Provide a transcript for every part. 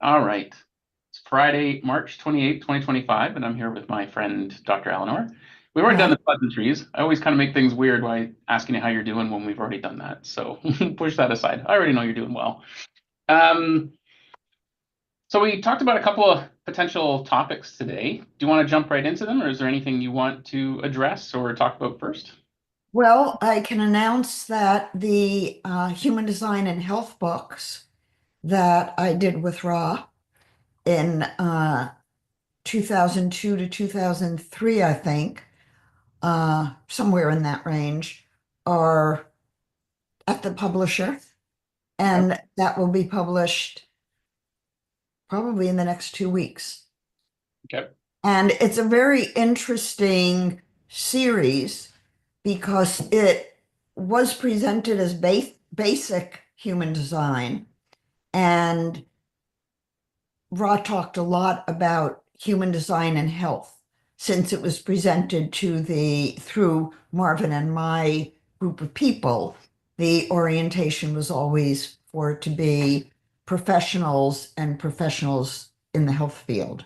All right. It's Friday, March 28th, 2025, and I'm here with my friend, Dr. Eleanor. We've already done Hi. the pleasantries. I always kind of make things weird by asking you how you're doing when we've already done that. So push that aside. I already know you're doing well. Um, so we talked about a couple of potential topics today. Do you want to jump right into them, or is there anything you want to address or talk about first? Well, I can announce that the Human Design and Health books that I did with Ra in 2002 to 2003, I think, somewhere in that range, are at the publisher, Okay. and that will be published probably in the next 2 weeks. Okay. And it's a very interesting series because it was presented as basic human design. And Ra talked a lot about human design and health since it was presented to the through Marvin and my group of people. The orientation was always for it to be professionals and professionals in the health field.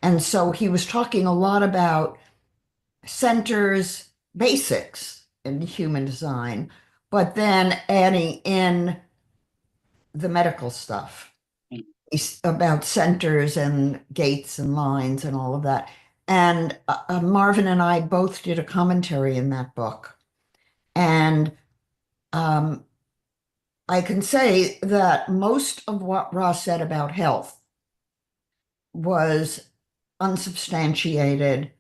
And so he was talking a lot about centers, basics in human design, but then adding in the medical stuff about centers and gates and lines and all of that. And Marvin and I both did a commentary in that book. And um, I can say that most of what Ross said about health was unsubstantiated,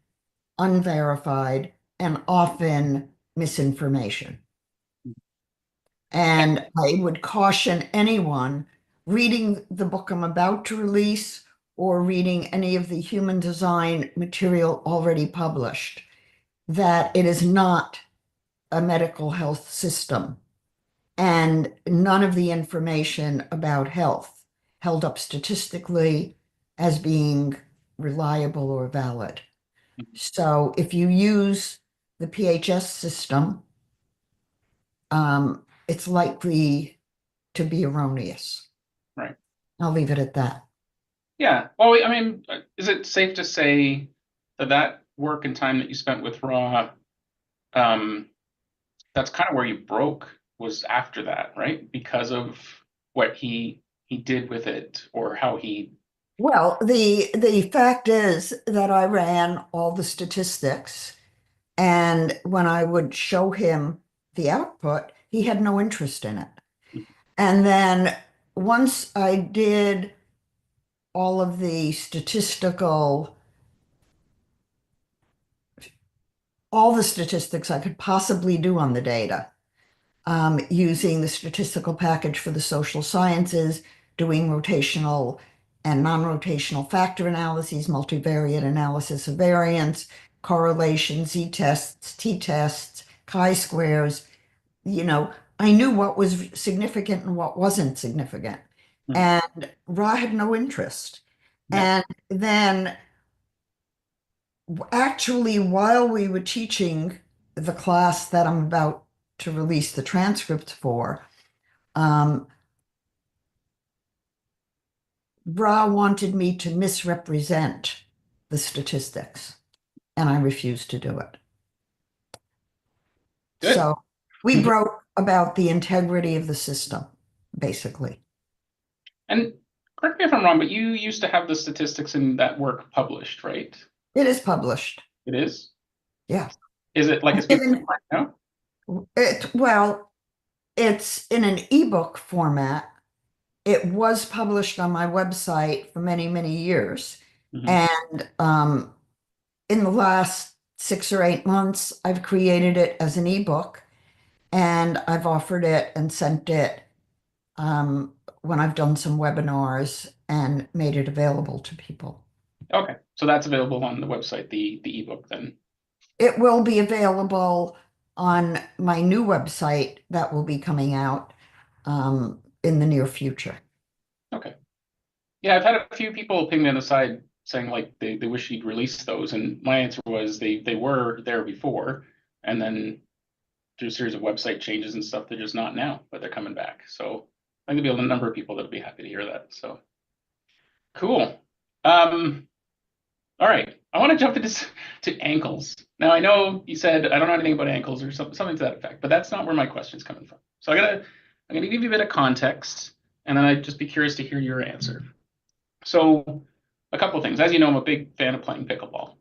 unverified, and often misinformation. And I would caution anyone reading the book I'm about to release or reading any of the human design material already published that it is not a medical health system. And none of the information about health held up statistically as being reliable or valid. So if you use the PHS system, it's likely to be erroneous. Right. I'll leave it at that. Yeah. Well, I mean, is it safe to say that that work and time that you spent with Raw, um, that's kind of where you broke was after that, right? Because of what he did with it or how he. Well, the fact is that I ran all the statistics, and when I would show him the output, he had no interest in it. And then once I did all of the statistical, all the statistics I could possibly do on the data, using the statistical package for the social sciences, doing rotational and non-rotational factor analyses, multivariate analysis of variance, correlation, z-tests, t-tests, chi-squares. I knew what was significant and what wasn't significant. Mhm. And Ra had no interest. Yeah. And then actually, while we were teaching the class that I'm about to release the transcript for, um, Bra wanted me to misrepresent the statistics, and I refused to do it. Good. So we broke about the integrity of the system, basically. And correct me if I'm wrong, but you used to have the statistics in that work published, right? It is published. It is. Yeah. Is it like it's I've being given right now? it, well, it's in an ebook format. It was published on my website for many, many years. Hmm. And in the last 6 or 8 months, I've created it as an ebook and I've offered it and sent it when I've done some webinars and made it available to people. Okay, so that's available on the website, the ebook then. It will be available on my new website that will be coming out in the near future. Okay. Yeah, I've had a few people ping me on the side saying like they wish he'd release those, and my answer was they were there before, and then through a series of website changes and stuff, they're just not now, but they're coming back. So I think there'll be a number of people that'll be happy to hear that. So Cool. All right. I want to jump into to ankles. Now I know you said I don't know anything about ankles or something to that effect, but that's not where my question's coming from. So I'm gonna give you a bit of context, and then I'd just be curious to hear your answer. So a couple of things. As you know, I'm a big fan of playing pickleball.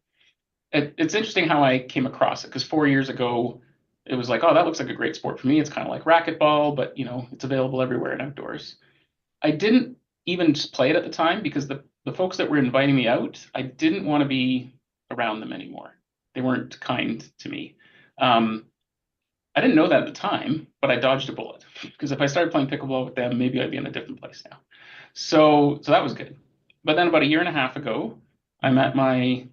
It's interesting how I came across it because 4 years ago, it was like, oh, that looks like a great sport for me. It's kind of like racquetball, but it's available everywhere and outdoors. I didn't even just play it at the time because the folks that were inviting me out, I didn't want to be around them anymore. They weren't kind to me. Um, I didn't know that at the time, but I dodged a bullet because if I started playing pickleball with them, maybe I'd be in a different place now. So that was good. But then about a year and a half ago, I met I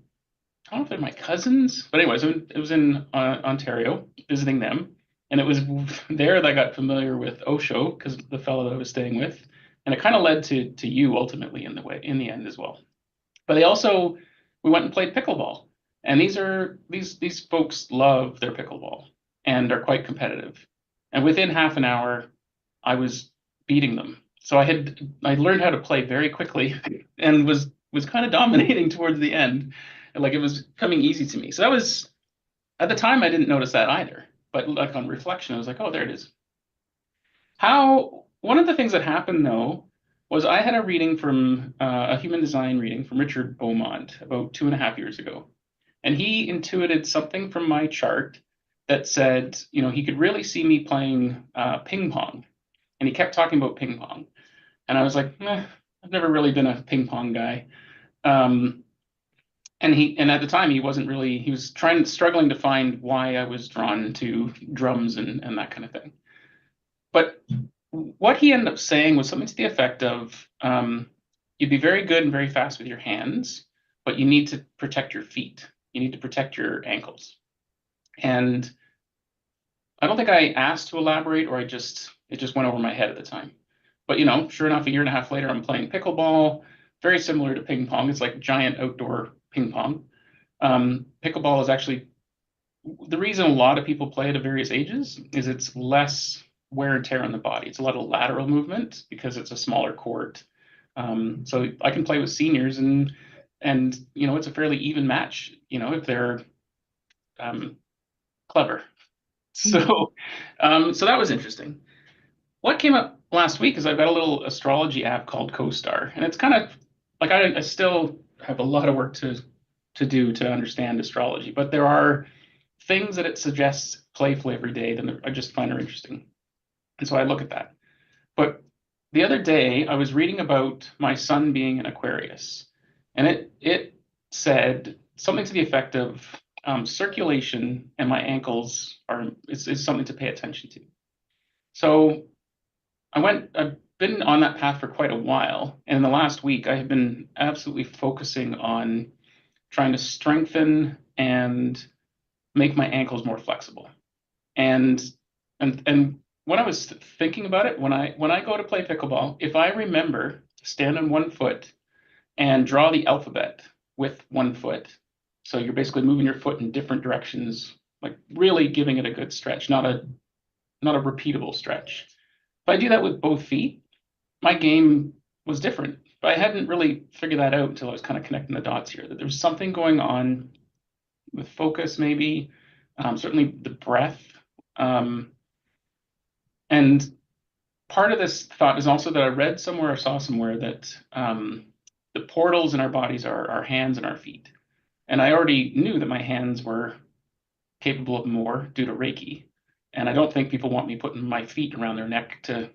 don't know if they're my cousins, but anyways, it was in Ontario visiting them, and it was there that I got familiar with Osho because the fellow that I was staying with, and it kind of led to you ultimately in the end as well. But they also we went and played pickleball, and these folks love their pickleball and are quite competitive. And within half an hour, I was beating them. So I learned how to play very quickly and was kind of dominating towards the end. And like it was coming easy to me. So that was at the time I didn't notice that either. But like on reflection, I was like, oh, there it is. How one of the things that happened though was I had a reading from a human design reading from Richard Beaumont about 2.5 years ago. And he intuited something from my chart that said, he could really see me playing ping pong. And he kept talking about ping pong. And I was like, I've never really been a ping pong guy. Um, and at the time he was struggling to find why I was drawn to drums and that kind of thing. But what he ended up saying was something to the effect of you'd be very good and very fast with your hands, but you need to protect your feet. You need to protect your ankles. And I don't think I asked to elaborate, or it just went over my head at the time. But sure enough, a year and a half later, I'm playing pickleball, very similar to ping pong. It's like giant outdoor ping pong. Pickleball is actually the reason a lot of people play it at various ages is it's less wear and tear on the body. It's a lot of lateral movement because it's a smaller court. So I can play with seniors and it's a fairly even match. If they're um, clever. So so that was interesting. What came up last week is I've got a little astrology app called CoStar, and it's kind of like I still have a lot of work to do to understand astrology, but there are things that it suggests playfully every day that I just find are interesting, and so I look at that. But the other day I was reading about my sun being an Aquarius, and it said something to the effect of circulation and my ankles is something to pay attention to. So I've been on that path for quite a while. And in the last week, I have been absolutely focusing on trying to strengthen and make my ankles more flexible. And and when I was thinking about it, when I go to play pickleball, if I remember to stand on one foot and draw the alphabet with one foot, so you're basically moving your foot in different directions, like really giving it a good stretch, not a repeatable stretch. If I do that with both feet, my game was different. But I hadn't really figured that out until I was kind of connecting the dots here, that there's something going on with focus, maybe, certainly the breath. Um, and part of this thought is also that I read somewhere or saw somewhere that the portals in our bodies are our hands and our feet. And I already knew that my hands were capable of more due to Reiki. And I don't think people want me putting my feet around their neck to,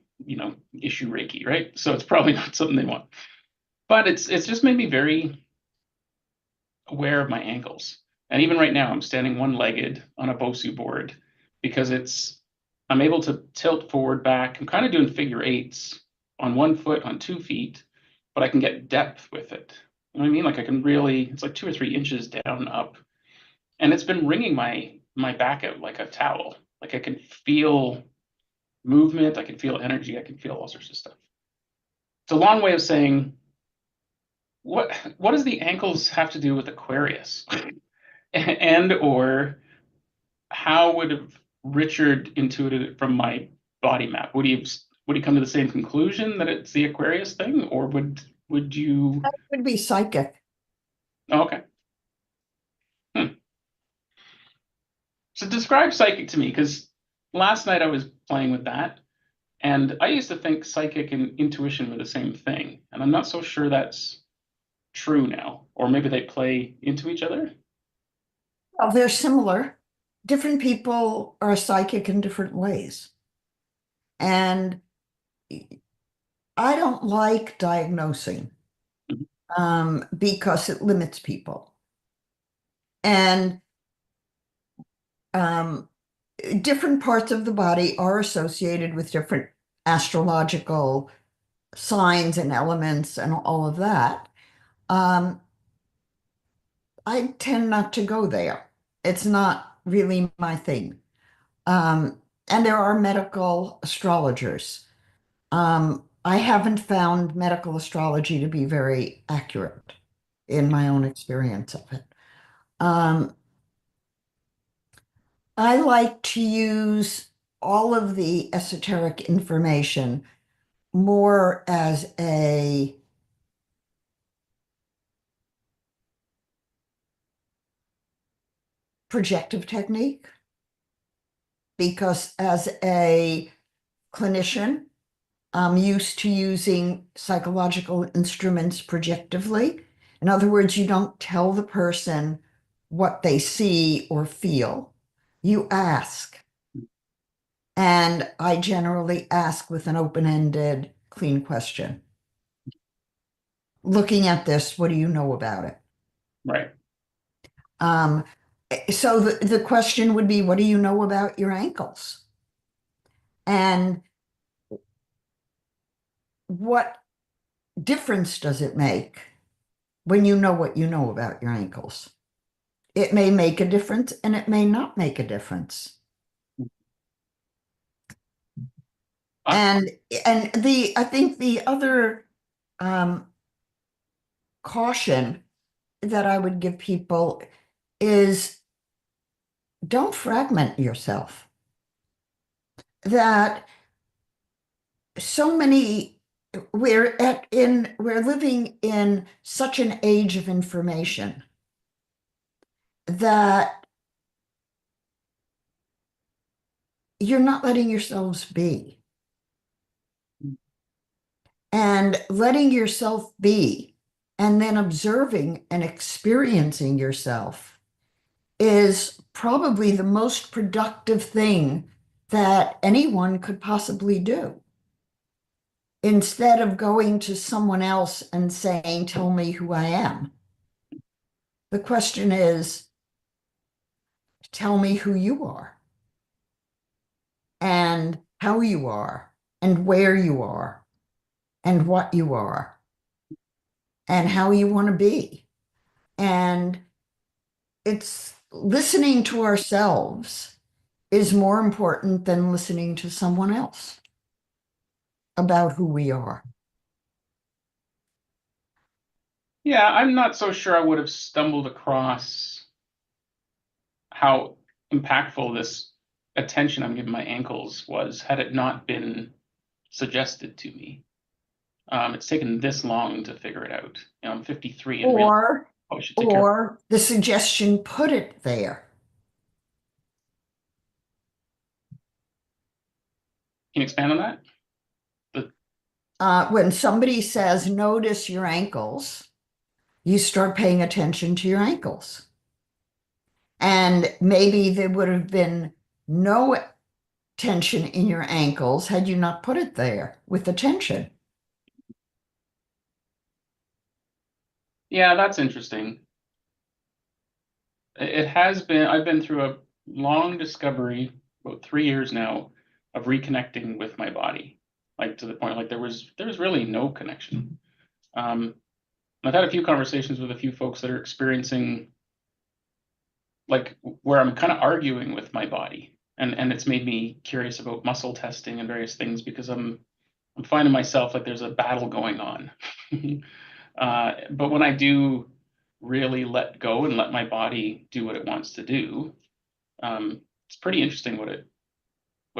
issue Reiki, right? So it's probably not something they want. But it's just made me very aware of my ankles. And even right now, I'm standing one-legged on a Bosu board because I'm able to tilt forward, back. I'm kind of doing figure eights on one foot, on 2 feet, but I can get depth with it. You know what I mean? Like I can really, it's like 2 or 3 inches down up. And it's been wringing my back out like a towel. Like I can feel movement, I can feel energy, I can feel all sorts of stuff. It's a long way of saying what does the ankles have to do with Aquarius? And or how would have Richard intuited it from my body map? Would he come to the same conclusion that it's the Aquarius thing, or Would you? That would be psychic. Oh, okay. Hmm. So describe psychic to me, because last night I was playing with that, and I used to think psychic and intuition were the same thing, and I'm not so sure that's true now. Or maybe they play into each other. Well, they're similar. Different people are psychic in different ways. And I don't like diagnosing Mhm. because it limits people. And um, different parts of the body are associated with different astrological signs and elements and all of that. Um, I tend not to go there. It's not really my thing. Um, and there are medical astrologers. I haven't found medical astrology to be very accurate in my own experience of it. Um, I like to use all of the esoteric information more as a projective technique because as a clinician, I'm used to using psychological instruments projectively. In other words, you don't tell the person what they see or feel. You ask. And I generally ask with an open-ended, clean question. Looking at this, what do you know about it? Right. Um, so the question would be, what do you know about your ankles? And what difference does it make when you know what you know about your ankles? It may make a difference and it may not make a difference. Uh, And I think the other um, caution that I would give people is don't fragment yourself. That so many we're living in such an age of information that you're not letting yourselves be. And letting yourself be and then observing and experiencing yourself is probably the most productive thing that anyone could possibly do. Instead of going to someone else and saying, tell me who I am, the question is, tell me who you are and how you are and where you are and what you are and how you want to be. And it's listening to ourselves is more important than listening to someone else about who we are. yeah, I'm not so sure I would have stumbled across how impactful this attention I'm giving my ankles was had it not been suggested to me. It's taken this long to figure it out. I'm 53 and really, Or, oh, I should take care. or the suggestion put it there. Can you expand on that? The, When somebody says, notice your ankles, you start paying attention to your ankles. And maybe there would have been no tension in your ankles had you not put it there with the tension. yeah, that's interesting. It has been, I've been through a long discovery, about 3 years now, of reconnecting with my body. Like to the point, like there was really no connection. Um, I've had a few conversations with a few folks that are experiencing like where I'm kind of arguing with my body, and it's made me curious about muscle testing and various things because I'm finding myself like there's a battle going on. But when I do really let go and let my body do what it wants to do, it's pretty interesting what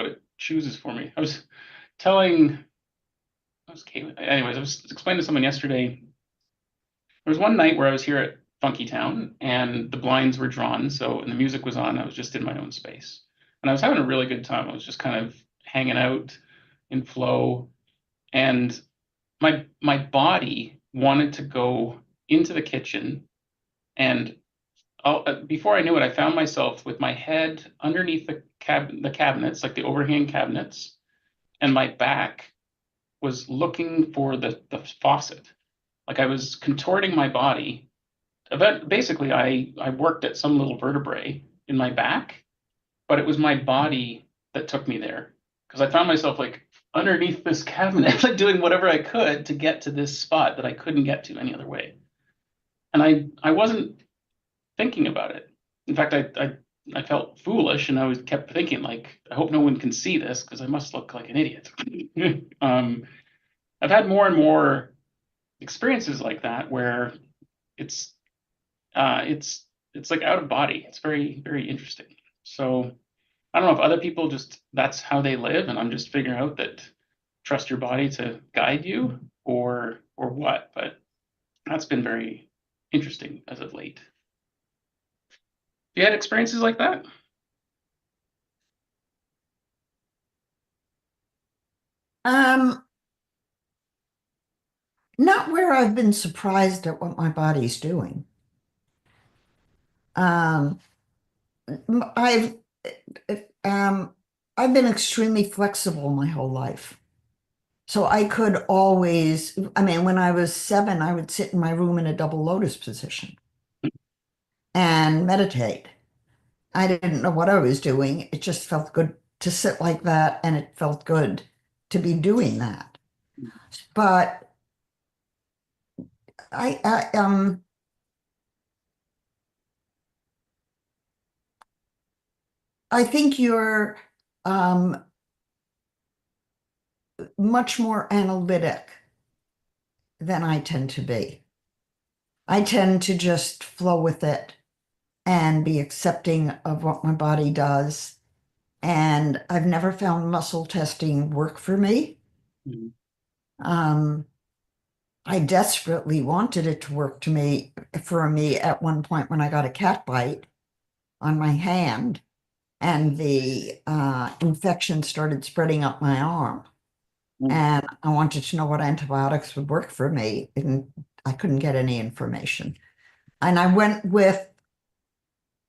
it chooses for me. I was telling Anyways, I was explaining to someone yesterday. There was one night where I was here at Funky Town and the blinds were drawn, so and the music was on. I was just in my own space, and I was having a really good time. I was just kind of hanging out in flow, and my body wanted to go into the kitchen, and before I knew it, I found myself with my head underneath the cabinets, like the overhang cabinets, and my back was looking for the faucet. Like I was contorting my body. Basically, I worked at some little vertebrae in my back, but it was my body that took me there because I found myself like underneath this cabinet, like doing whatever I could to get to this spot that I couldn't get to any other way. And I wasn't thinking about it. In fact, I felt foolish, and I was kept thinking like, I hope no one can see this because I must look like an idiot. um, I've had more and more experiences like that where it's it's like out of body. It's very, very interesting. So I don't know if other people just that's how they live, and I'm just figuring out that trust your body to guide you or what. But that's been very interesting as of late. You had experiences like that? Um, Not where I've been surprised at what my body's doing. Um, I've um, I've been extremely flexible my whole life. So I could always, I mean, when I was 7, I would sit in my room in a double lotus position and meditate. I didn't know what I was doing. It just felt good to sit like that, and it felt good to be doing that. But I, I um I think you're um much more analytic than I tend to be. I tend to just flow with it and be accepting of what my body does. And I've never found muscle testing work for me. Mhm. Um, I desperately wanted it to work for me at one point when I got a cat bite on my hand and the infection started spreading up my arm. And I wanted to know what antibiotics would work for me, and I couldn't get any information. And I went with,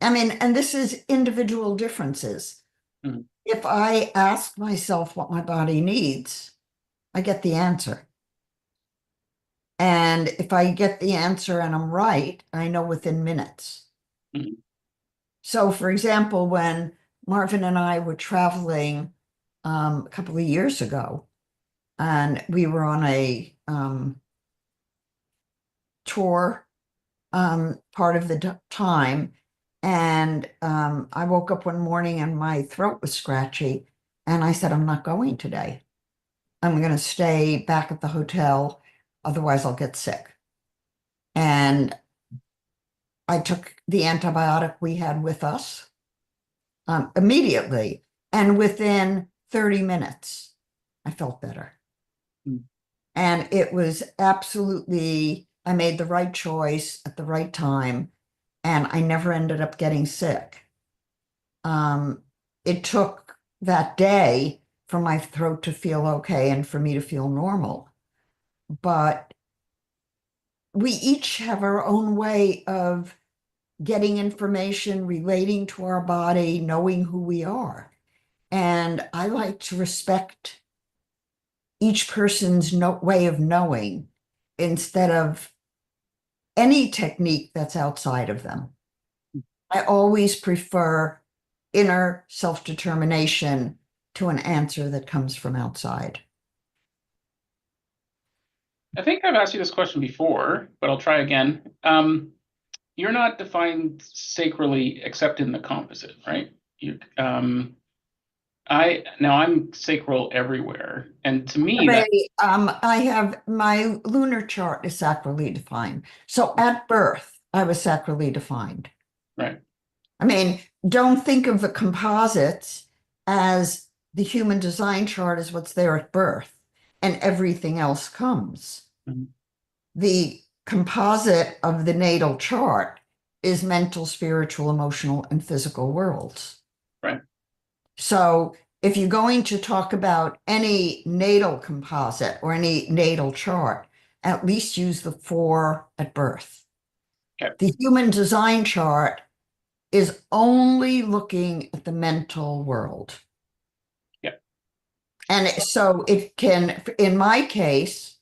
I mean, and this is individual differences. Mhm. If I ask myself what my body needs, I get the answer. And if I get the answer and I'm right, I know within minutes. Mhm. So, for example, when Marvin and I were traveling a couple of years ago, and we were on a tour part of the time. And I woke up one morning and my throat was scratchy. And I said, I'm not going today. I'm going to stay back at the hotel. Otherwise, I'll get sick. And I took the antibiotic we had with us immediately. And within 30 minutes, I felt better. Mhm. And it was absolutely, I made the right choice at the right time. And I never ended up getting sick. Um, it took that day for my throat to feel okay and for me to feel normal. But we each have our own way of getting information, relating to our body, knowing who we are. And I like to respect each person's way of knowing instead of any technique that's outside of them. I always prefer inner self-determination to an answer that comes from outside. I think I've asked you this question before, but I'll try again. You're not defined sacrally except in the composite, right? I'm sacral everywhere, and to me that I have my lunar chart is sacrally defined. So at birth, I was sacrally defined. right. I mean, don't think of the composites as the human design chart as what's there at birth. and everything else comes. Mhm. The composite of the natal chart is mental, spiritual, emotional, and physical worlds. Right. So if you're going to talk about any natal composite or any natal chart, at least use the 4 at birth. Okay. The human design chart is only looking at the mental world. Yeah. And so it can, in my case,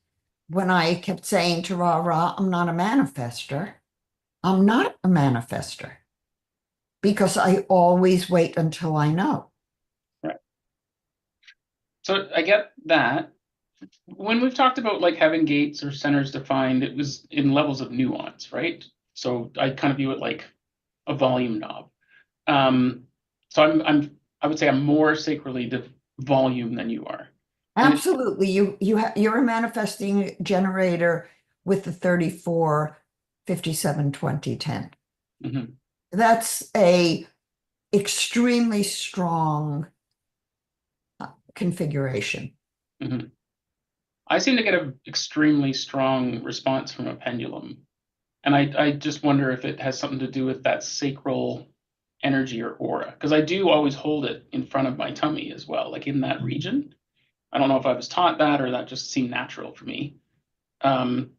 when I kept saying to Ra Ra, I'm not a manifester, I'm not a manifester because I always wait until I know. Right. So I get that. When we've talked about like having gates or centers defined, it was in levels of nuance, right? So I kind of view it like a volume knob. Um, so I would say I'm more sacredly the volume than you are. And it, Absolutely. You're a manifesting generator with the 34, 57, 20, 10. mhm, That's a extremely strong configuration. mhm. I seem to get an extremely strong response from a pendulum. And I just wonder if it has something to do with that sacral energy or aura. Because I do always hold it in front of my tummy as well, like in that region. I don't know if I was taught that or that just seemed natural for me. Um,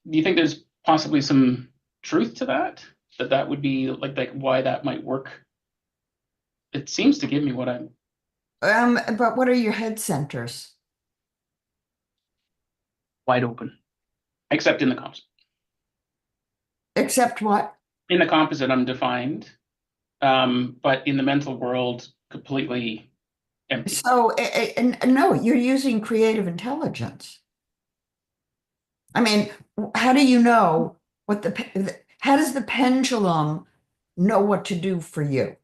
do you think there's possibly some truth to that? That would be like why that might work? It seems to give me what I'm But what are your head centers? wide open, except in the composite. Except what? In the composite, I'm defined, but in the mental world, completely empty. So, and no, you're using creative intelligence. I mean, how do you know what how does the pendulum know what to do for you?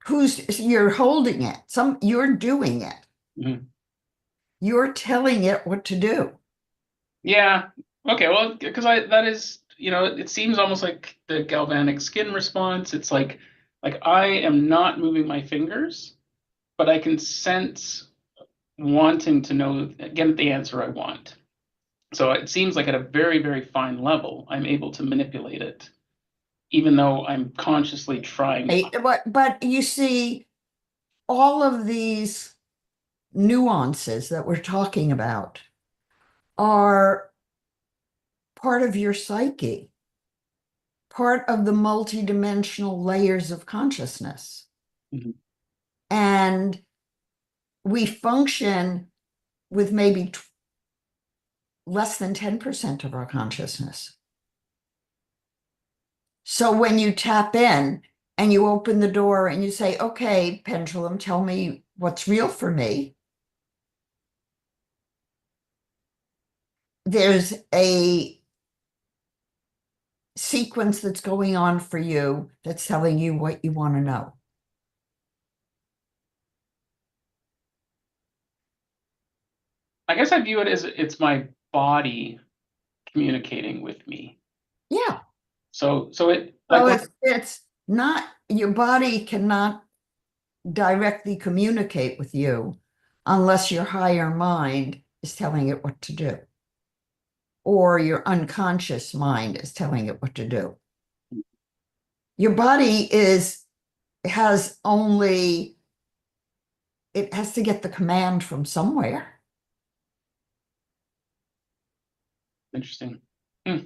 You're holding it. You're doing it. Mhm. You're telling it what to do. Yeah. Okay. Well, because I that is, it seems almost like the galvanic skin response. It's like I am not moving my fingers, but I can sense wanting to know, get the answer I want. So it seems like at a very, very fine level, I'm able to manipulate it, even though I'm consciously trying to. Right? But you see, all of these nuances that we're talking about are part of your psyche, part of the multidimensional layers of consciousness. Mhm. And we function with maybe less than 10% of our consciousness. So when you tap in and you open the door and you say, okay, pendulum, tell me what's real for me, there's a sequence that's going on for you that's telling you what you want to know. I guess I view it as it's my body communicating with me. Yeah. So it like Well, when it's not, your body cannot directly communicate with you unless your higher mind is telling it what to do, or your unconscious mind is telling it what to do. Your body has only, it has to get the command from somewhere. interesting. Hmm.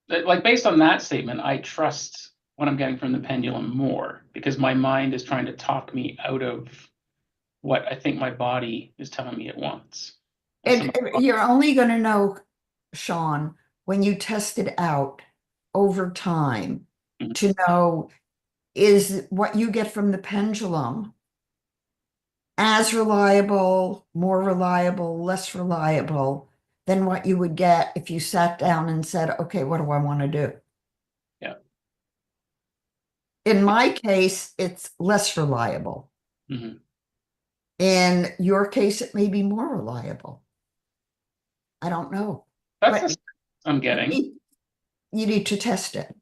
Like based on that statement, I trust what I'm getting from the pendulum more because my mind is trying to talk me out of what I think my body is telling me it wants. And so You're only going to know, Sean, when you test it out over time Mhm. to know, is what you get from the pendulum as reliable, more reliable, less reliable than what you would get if you sat down and said, okay, what do I want to do? Yeah. In my case, it's less reliable. Mhm. In your case, it may be more reliable. I don't know. That's the But sense I'm getting. you need to test it.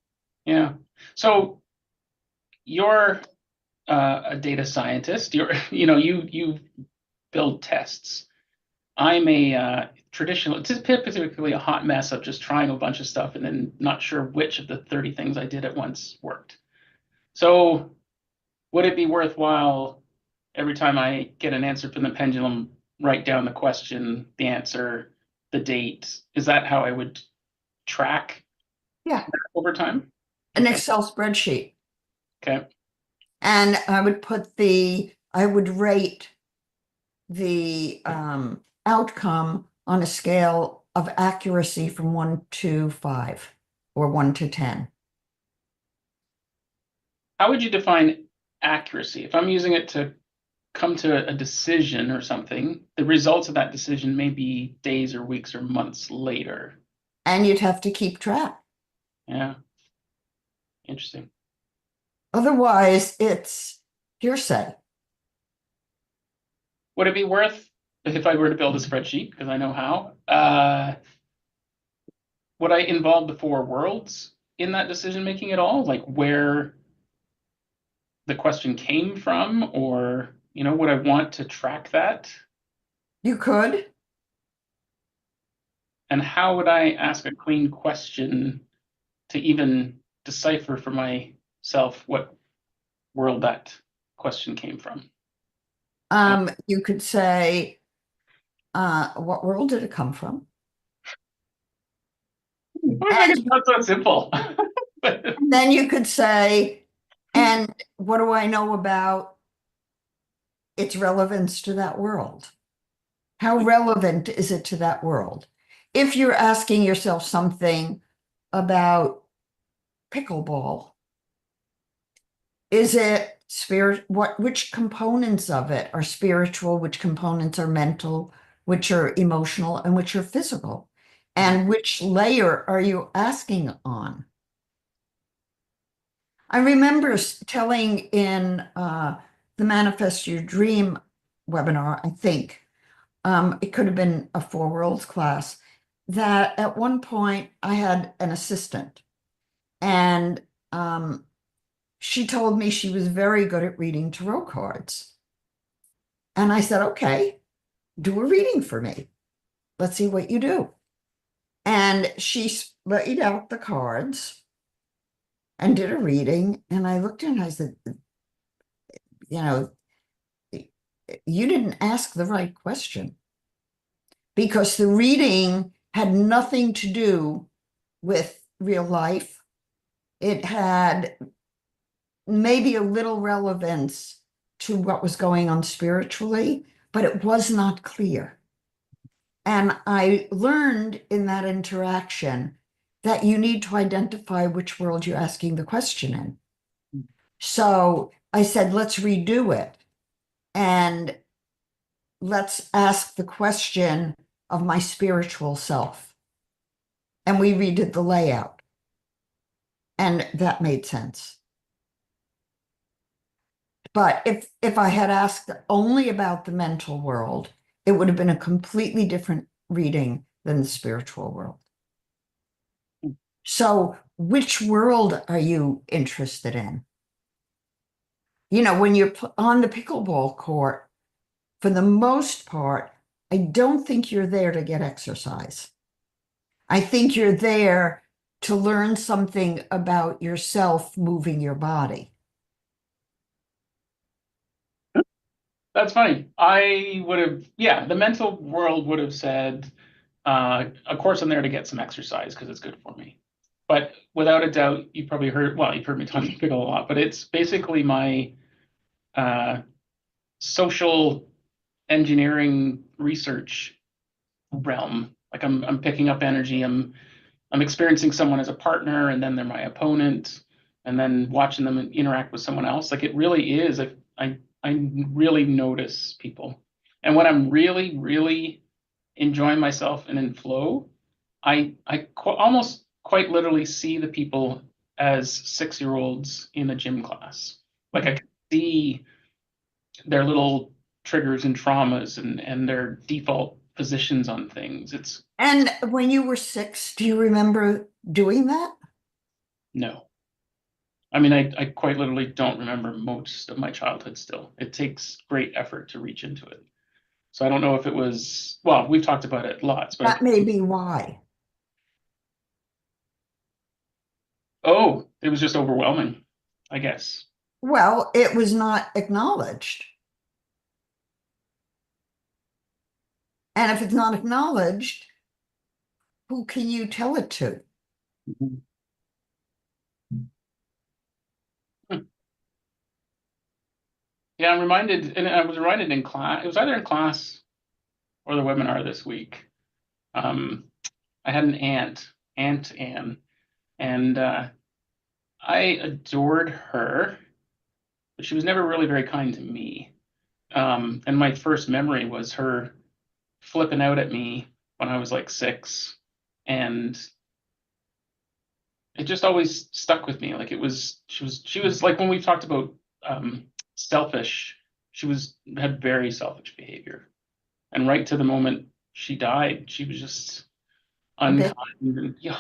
Yeah. So your a data scientist. You're, you build tests. I'm a traditional, it's typically a hot mess of just trying a bunch of stuff and then not sure which of the 30 things I did at once worked. So would it be worthwhile every time I get an answer from the pendulum, write down the question, the answer, the date? Is that how I would track Yeah, over time? an Okay. Excel spreadsheet. Okay. And I would rate the outcome on a scale of accuracy from 1 to 5 or 1 to 10. How would you define accuracy? If I'm using it to come to a decision or something, the results of that decision may be days or weeks or months later. And you'd have to keep track. Yeah, interesting. Otherwise, it's hearsay. Would it be worth, if I were to build a spreadsheet, because I know how, would I involve the four worlds in that decision making at all? Like where the question came from, or, would I want to track that? You could. And how would I ask a clean question to even decipher for myself what world that question came from? You could say, what world did it come from? Why did I And get that so simple? then you could say, and what do I know about its relevance to that world? How relevant is it to that world? If you're asking yourself something about pickleball, is it spirit? Which components of it are spiritual? Which components are mental? Which are emotional? And which are physical? And which layer are you asking on? I remember telling in the Manifest Your Dream webinar, I think, it could have been a Four Worlds class, that at one point I had an assistant and she told me she was very good at reading tarot cards. And I said, okay, do a reading for me. Let's see what you do. And she laid out the cards and did a reading. And I looked at her and I said, you know, you didn't ask the right question because the reading had nothing to do with real life. It had maybe a little relevance to what was going on spiritually, but it was not clear. And I learned in that interaction that you need to identify which world you're asking the question in. So I said, let's redo it and let's ask the question of my spiritual self. And we redid the layout. And that made sense. But if I had asked only about the mental world, it would have been a completely different reading than the spiritual world. So, which world are you interested in? When you're on the pickleball court, for the most part, I don't think you're there to get exercise. I think you're there to learn something about yourself moving your body. That's funny. I would have, yeah, the mental world would have said, of course, I'm there to get some exercise because it's good for me. But without a doubt, you probably heard, well, you've heard me talking pickle a lot, but it's basically my uh, social engineering research realm. Like I'm picking up energy. I'm experiencing someone as a partner, and then they're my opponent, and then watching them interact with someone else. Like it really is. I really notice people, and when I'm really really enjoying myself and in flow, almost quite literally see the people as 6 year olds in a gym class. Like I can see their little triggers and traumas and their default positions on things. It's And when you were 6, do you remember doing that? no, I mean, I quite literally don't remember most of my childhood still. It takes great effort to reach into it. So I don't know if it was, well, we've talked about it lots, but That may be why. oh, it was just overwhelming, I guess. Well, it was not acknowledged. And if it's not acknowledged, who can you tell it to? Mhm. Hmm. Yeah, I'm reminded, and I was reminded in class, it was either in class or the webinar this week. Um, I had an aunt, Aunt Anne, and I adored her, but she was never really very kind to me. And my first memory was her flipping out at me when I was like 6, and it just always stuck with me. Like it was, she was like when we talked about selfish, she was had very selfish behavior, and right to the moment she died, she was just A unkind bit. and yeah.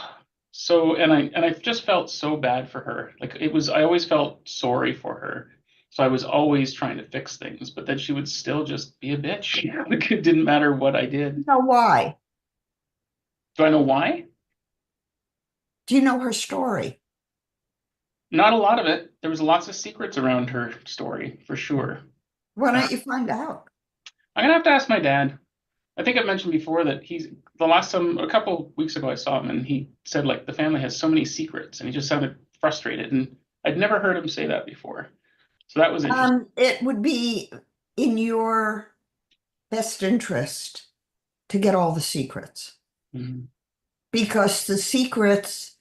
So and I just felt so bad for her. Like it was, I always felt sorry for her. So I was always trying to fix things, but then she would still just be a bitch. Like it didn't matter what I did. You know why? Do I know why? Do you know her story? Not a lot of it. There was lots of secrets around her story, for sure. Why Uh, don't you find out? I'm gonna have to ask my dad. I think I've mentioned before that he's the last time a couple weeks ago I saw him and he said like the family has so many secrets and he just sounded frustrated and I'd never heard him say that before. So that was interesting. It would be in your best interest to get all the secrets Mhm, because the secrets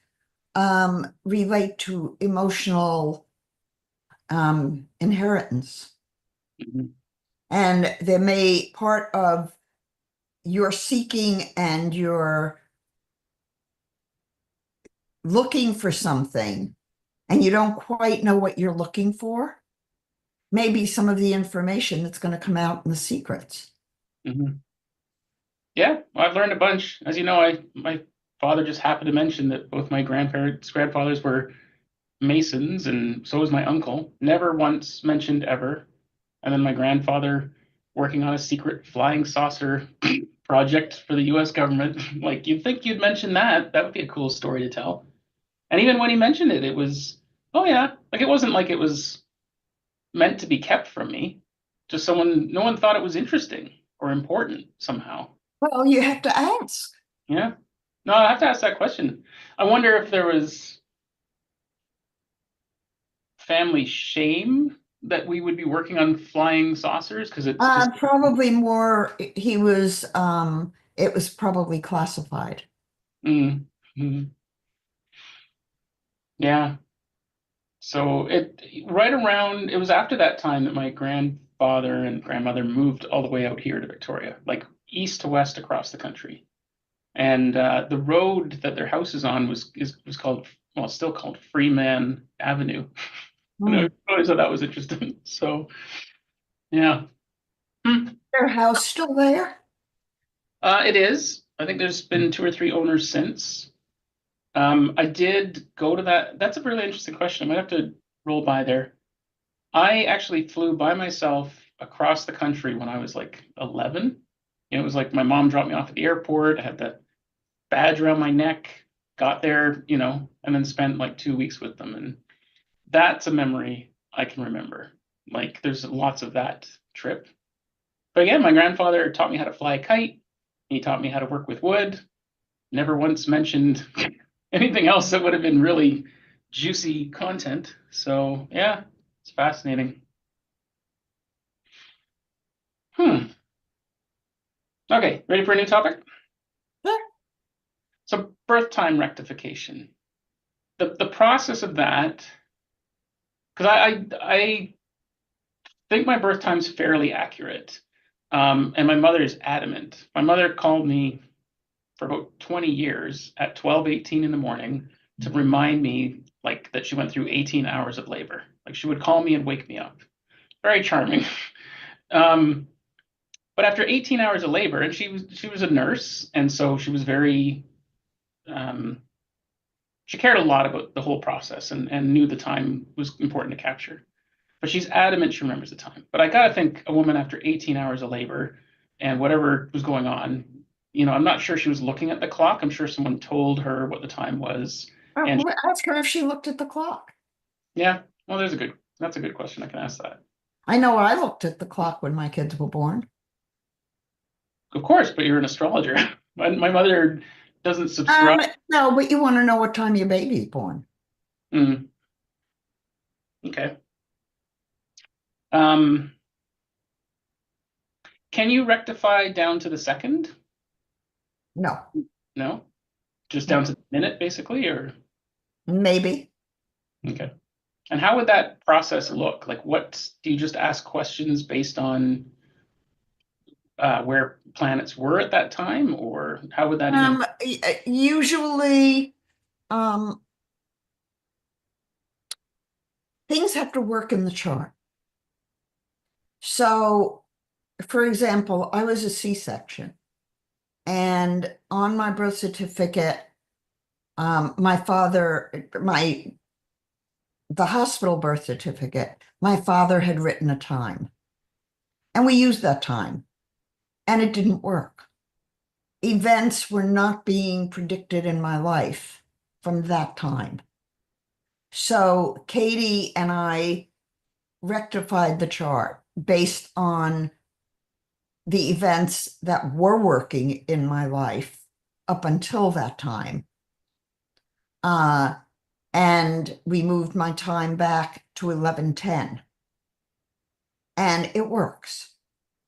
relate to emotional inheritance. mhm, And they may part of your seeking and your looking for something, and you don't quite know what you're looking for. Maybe some of the information that's going to come out in the secrets. mhm. Yeah, well, I've learned a bunch. As you know, I my father just happened to mention that both my grandfathers were Masons, and so was my uncle. Never once mentioned ever. And then my grandfather working on a secret flying saucer project for the US government. Like, you'd think you'd mention that. That would be a cool story to tell. And even when he mentioned it, it was, oh yeah, like it wasn't like it was meant to be kept from me. Just no one thought it was interesting or important somehow. Well, you have to ask. Yeah. No, I have to ask that question. I wonder if there was family shame that we would be working on flying saucers because it's just Probably more, it was probably classified. mm, mm, yeah. So it right around it was after that time that my grandfather and grandmother moved all the way out here to Victoria, like east to west across the country. And the road that their house is on was called, well, it's still called Freeman Avenue. And I Hmm. always thought that was interesting. So yeah. Hmm. Their house still there? It is. I think there's been two or three owners since. I did go to that. That's a really interesting question. I might have to roll by there. I actually flew by myself across the country when I was like 11. You know, it was like my mom dropped me off at the airport. I had the badge around my neck, got there, you know, and then spent like 2 weeks with them. And that's a memory I can remember. Like there's lots of that trip. But again, my grandfather taught me how to fly a kite. He taught me how to work with wood. Never once mentioned anything else that would have been really juicy content. So yeah, it's fascinating. Hmm. Okay, ready for a new topic? Yeah. So birth time rectification. The process of that, because I think my birth time's fairly accurate. And my mother is adamant. My mother called me for about 20 years at 12:18 in the morning to remind me like that she went through 18 hours of labor. Like she would call me and wake me up. Very charming. Um, but after 18 hours of labor, and she was a nurse, and so she was very um, She cared a lot about the whole process and knew the time was important to capture. But she's adamant she remembers the time. But I gotta think a woman after 18 hours of labor and whatever was going on, I'm not sure she was looking at the clock. I'm sure someone told her what the time was. And Well, ask her if she looked at the clock. yeah, well, that's a good question. I can ask that. I know I looked at the clock when my kids were born. Of course, but you're an astrologer. My mother doesn't subscribe. No, but you want to know what time your baby's born. Mm, okay. Um, can you rectify down to the second? No, No, just down to the minute, basically, or maybe. okay. And how would that process look? Like, what do you just ask questions based on where planets were at that time, or how would that even? Usually, um, things have to work in the chart. So, for example, I was a C-section, and on my birth certificate, my father, the hospital birth certificate, my father had written a time, and we used that time, and it didn't work. Events were not being predicted in my life from that time. So Katie and I rectified the chart based on the events that were working in my life up until that time. Uh, and we moved my time back to 11:10, and it works.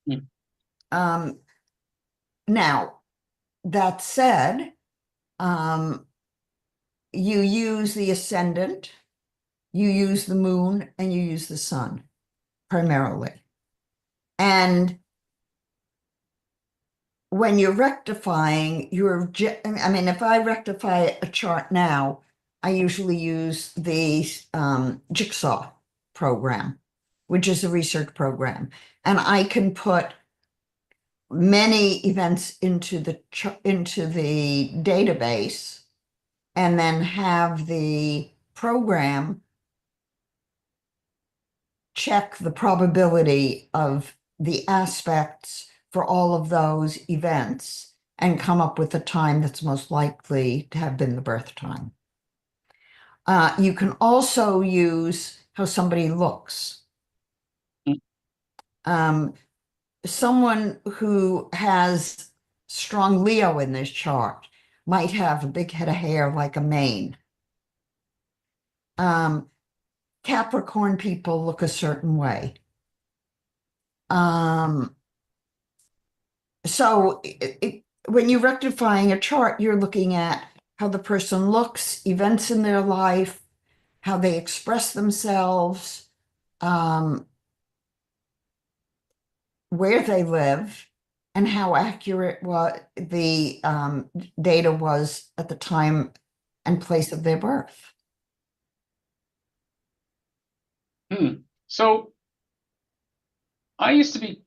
Hmm. Um, Now, that said, um, you use the ascendant, you use the moon, and you use the sun primarily. And when you're rectifying, I mean, if I rectify a chart now, I usually use the Jigsaw program, which is a research program. And I can put many events into the database and then have the program check the probability of the aspects for all of those events and come up with the time that's most likely to have been the birth time. You can also use how somebody looks. Um, Someone who has strong Leo in this chart might have a big head of hair like a mane. Um, Capricorn people look a certain way. Um, so when you're rectifying a chart, you're looking at how the person looks, events in their life, how they express themselves, um, where they live, and how accurate what the data was at the time and place of their birth. Hmm. So I used to be,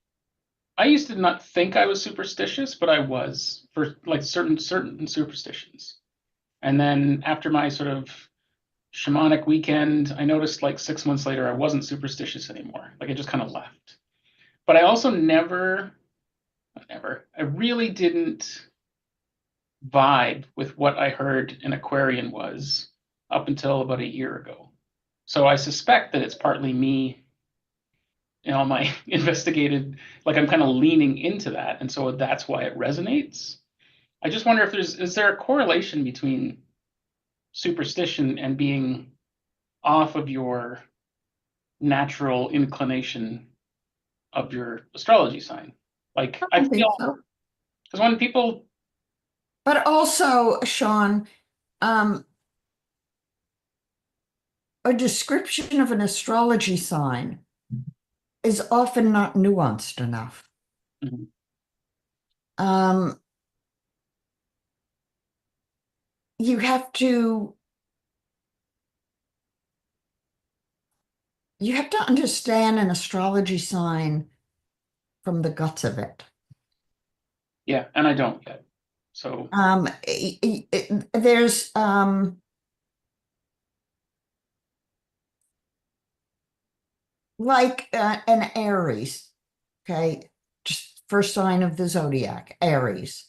I used to not think I was superstitious, but I was for like certain superstitions. And then after my sort of shamanic weekend, I noticed like 6 months later I wasn't superstitious anymore. Like it just kind of left. But I also I really didn't vibe with what I heard an Aquarian was up until about a year ago. So I suspect that it's partly me in all my investigated, like I'm kind of leaning into that. And so that's why it resonates. I just wonder if is there a correlation between superstition and being off of your natural inclination of your astrology sign? Like I I don't think feel so. because when people, But also, Sean, um, a description of an astrology sign is often not nuanced enough. Mhm. Um, you have to you have to understand an astrology sign from the guts of it. Yeah, and I don't yet. So There's like an Aries, okay? Just first sign of the zodiac, Aries.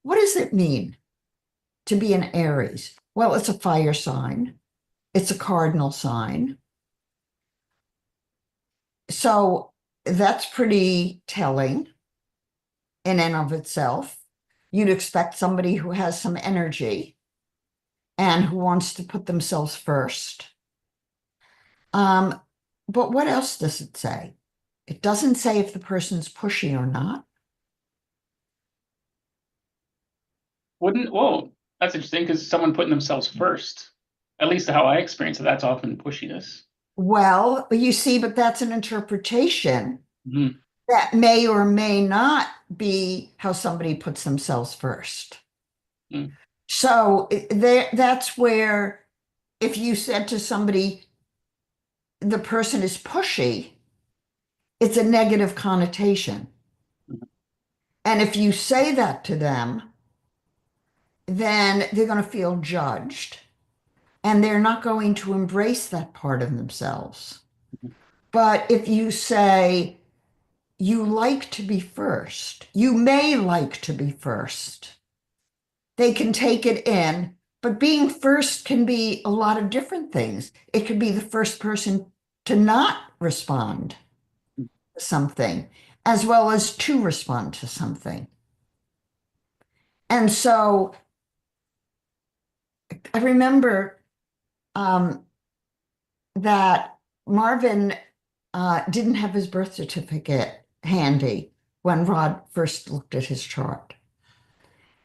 What does it mean to be an Aries? Well, it's a fire sign. It's a cardinal sign. So that's pretty telling in and of itself. You'd expect somebody who has some energy and who wants to put themselves first. Um, but what else does it say? It doesn't say if the person's pushy or not. Wouldn't, whoa, that's interesting because someone putting themselves first, at least how I experience it, that's often pushiness. Well, you see, but that's an interpretation Mhm. that may or may not be how somebody puts themselves first. Mm. So there, that's where if you said to somebody, the person is pushy, it's a negative connotation. Mhm. And if you say that to them, then they're going to feel judged and they're not going to embrace that part of themselves. But if you say, you like to be first, you may like to be first, they can take it in. But being first can be a lot of different things. It could be the first person to not respond to something, as well as to respond to something. And so I remember um, that Marvin didn't have his birth certificate handy when Rod first looked at his chart.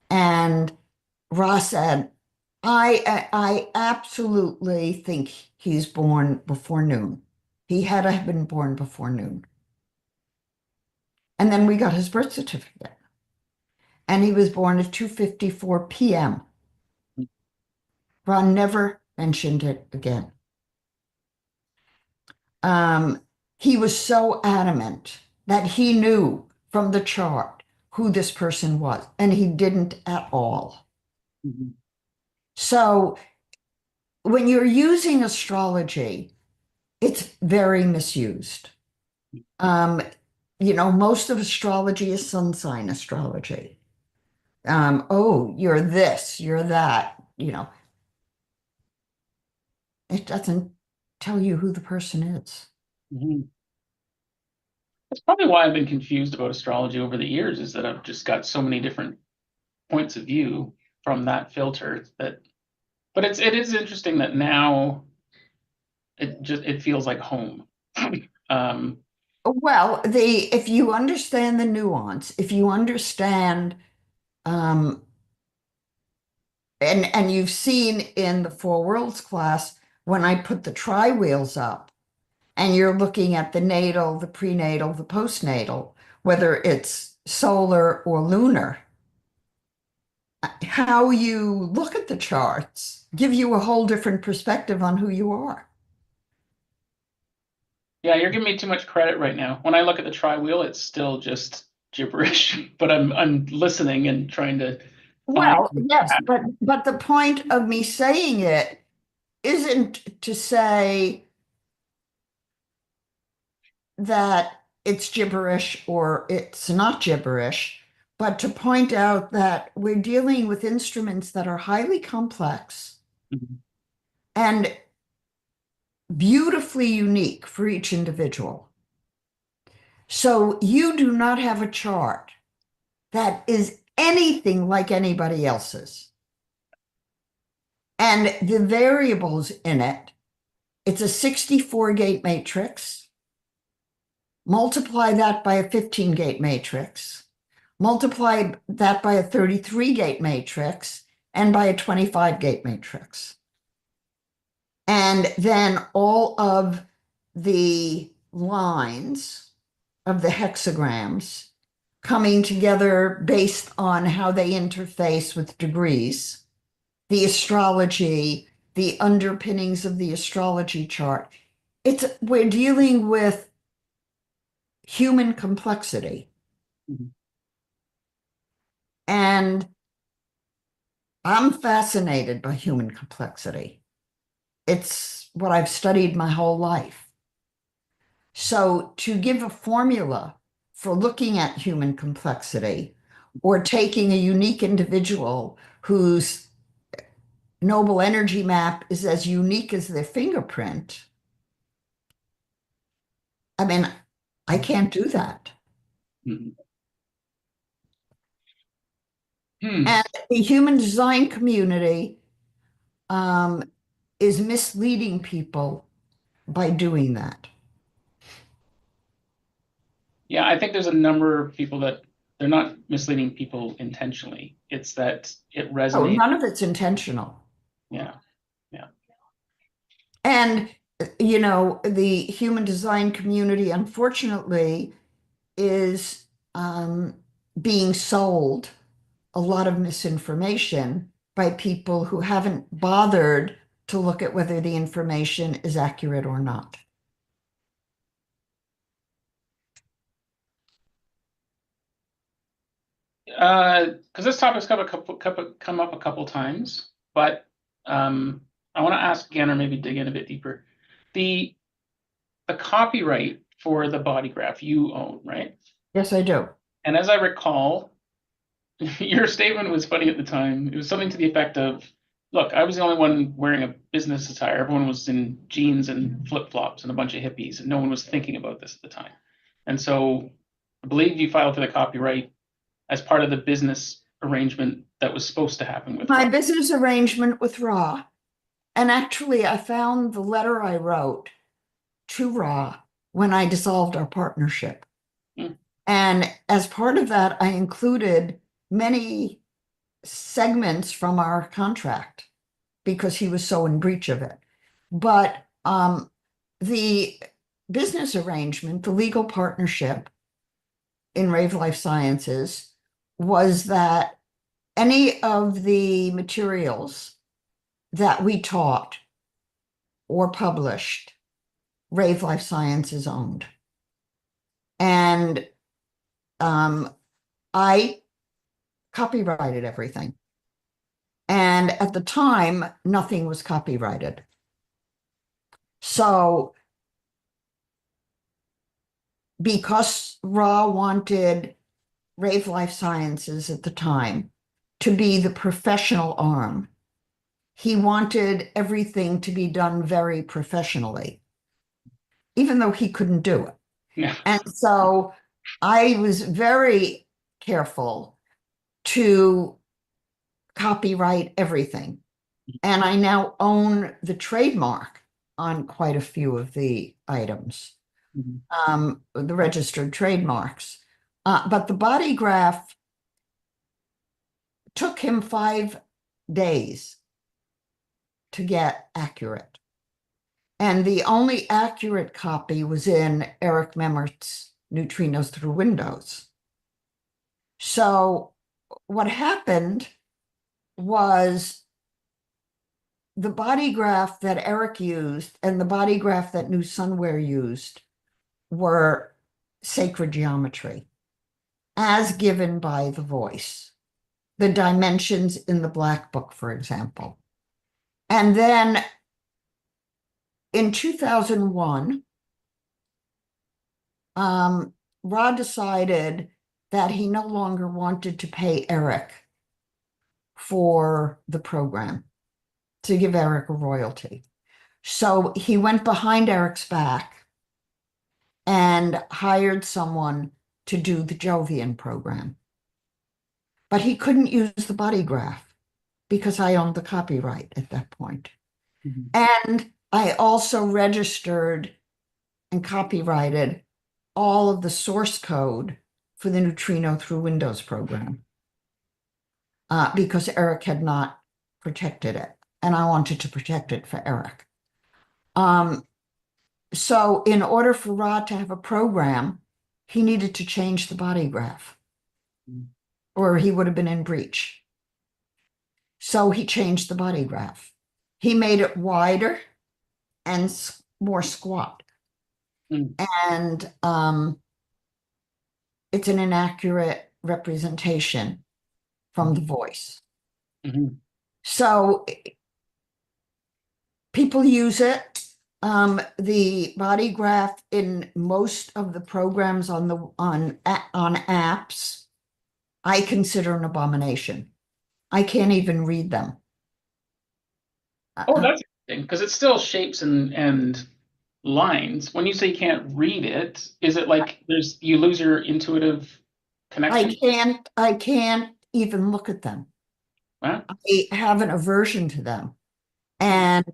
And Ross said, I absolutely think he's born before noon. He had to have been born before noon. And then we got his birth certificate. And he was born at 2:54 p.m. Ron never mentioned it again. Um, he was so adamant that he knew from the chart who this person was, and he didn't at all. Mhm. So when you're using astrology, it's very misused. Um, most of astrology is sun sign astrology. Oh, you're this, you're that, it doesn't tell you who the person is. Mhm. That's probably why I've been confused about astrology over the years, is that I've just got so many different points of view from that filter that, but it is interesting that now it feels like home. Um, Well, if you understand the nuance, if you understand, um, and you've seen in the Four Worlds class when I put the tri-wheels up, and you're looking at the natal, the prenatal, the postnatal, whether it's solar or lunar, how you look at the charts give you a whole different perspective on who you are. yeah, you're giving me too much credit right now. When I look at the tri-wheel, it's still just gibberish, but I'm listening and trying to find Well, yes, but the point of me saying it isn't to say that it's gibberish or it's not gibberish, but to point out that we're dealing with instruments that are highly complex Mhm. and beautifully unique for each individual. So you do not have a chart that is anything like anybody else's. And the variables in it, it's a 64 gate matrix. Multiply that by a 15 gate matrix. Multiply that by a 33 gate matrix and by a 25 gate matrix. And then all of the lines of the hexagrams coming together based on how they interface with degrees, the astrology, the underpinnings of the astrology chart. We're dealing with human complexity. Mhm. And I'm fascinated by human complexity. It's what I've studied my whole life. So to give a formula for looking at human complexity or taking a unique individual whose noble energy map is as unique as their fingerprint, I mean, I can't do that. Mhm. Hmm. And the human design community um, is misleading people by doing that. Yeah, I think there's a number of people that they're not misleading people intentionally. It's that it Oh, resonates. none of it's intentional. Yeah, yeah. And, the human design community, unfortunately, is being sold a lot of misinformation by people who haven't bothered to look at whether the information is accurate or not. Because this topic's come up a couple times, but I want to ask again, or maybe dig in a bit deeper. The the copyright for the body graph you own, right? Yes, I do. And as I recall, your statement was funny at the time. It was something to the effect of, "Look, I was the only one wearing a business attire. Everyone was in jeans and flip-flops and a bunch of hippies, and no one was thinking about this at the time." And so I believe you filed for the copyright as part of the business arrangement that was supposed to happen with My Rob. business arrangement with Ra, and actually, I found the letter I wrote to Ra when I dissolved our partnership. Mm, And as part of that, I included many segments from our contract because he was so in breach of it. But the business arrangement, the legal partnership in Rave Life Sciences was that any of the materials that we taught or published, Rave Life Sciences owned. And I copyrighted everything. And at the time, nothing was copyrighted. So, because Ra wanted Rave Life Sciences at the time to be the professional arm, he wanted everything to be done very professionally, even though he couldn't do it. yeah. And so I was very careful to copyright everything. And I now own the trademark on quite a few of the items, Mhm. the registered trademarks. But the body graph took him 5 days to get accurate. And the only accurate copy was in Eric Memmert's Neutrinos Through Windows. So what happened was the body graph that Eric used and the body graph that New Sunware used were sacred geometry as given by the voice, the dimensions in the Black Book, for example. And then in 2001, Rod decided that he no longer wanted to pay Eric for the program, to give Eric a royalty. So he went behind Eric's back and hired someone to do the Jovian program. But he couldn't use the body graph because I owned the copyright at that point. Mhm. And I also registered and copyrighted all of the source code for the Neutrino Through Windows program because Eric had not protected it, and I wanted to protect it for Eric. So in order for Rod to have a program, he needed to change the body graph, Mhm. or he would have been in breach. So he changed the body graph. He made it wider and more squat. Mm, And it's an inaccurate representation from the voice. mhm. So people use it. The body graph in most of the programs on apps, I consider an abomination. I can't even read them. Oh, Uh, that's interesting because it's still shapes and lines. When you say you can't read it, is it like there's you lose your intuitive connection? I can't even look at them. Huh? I have an aversion to them. And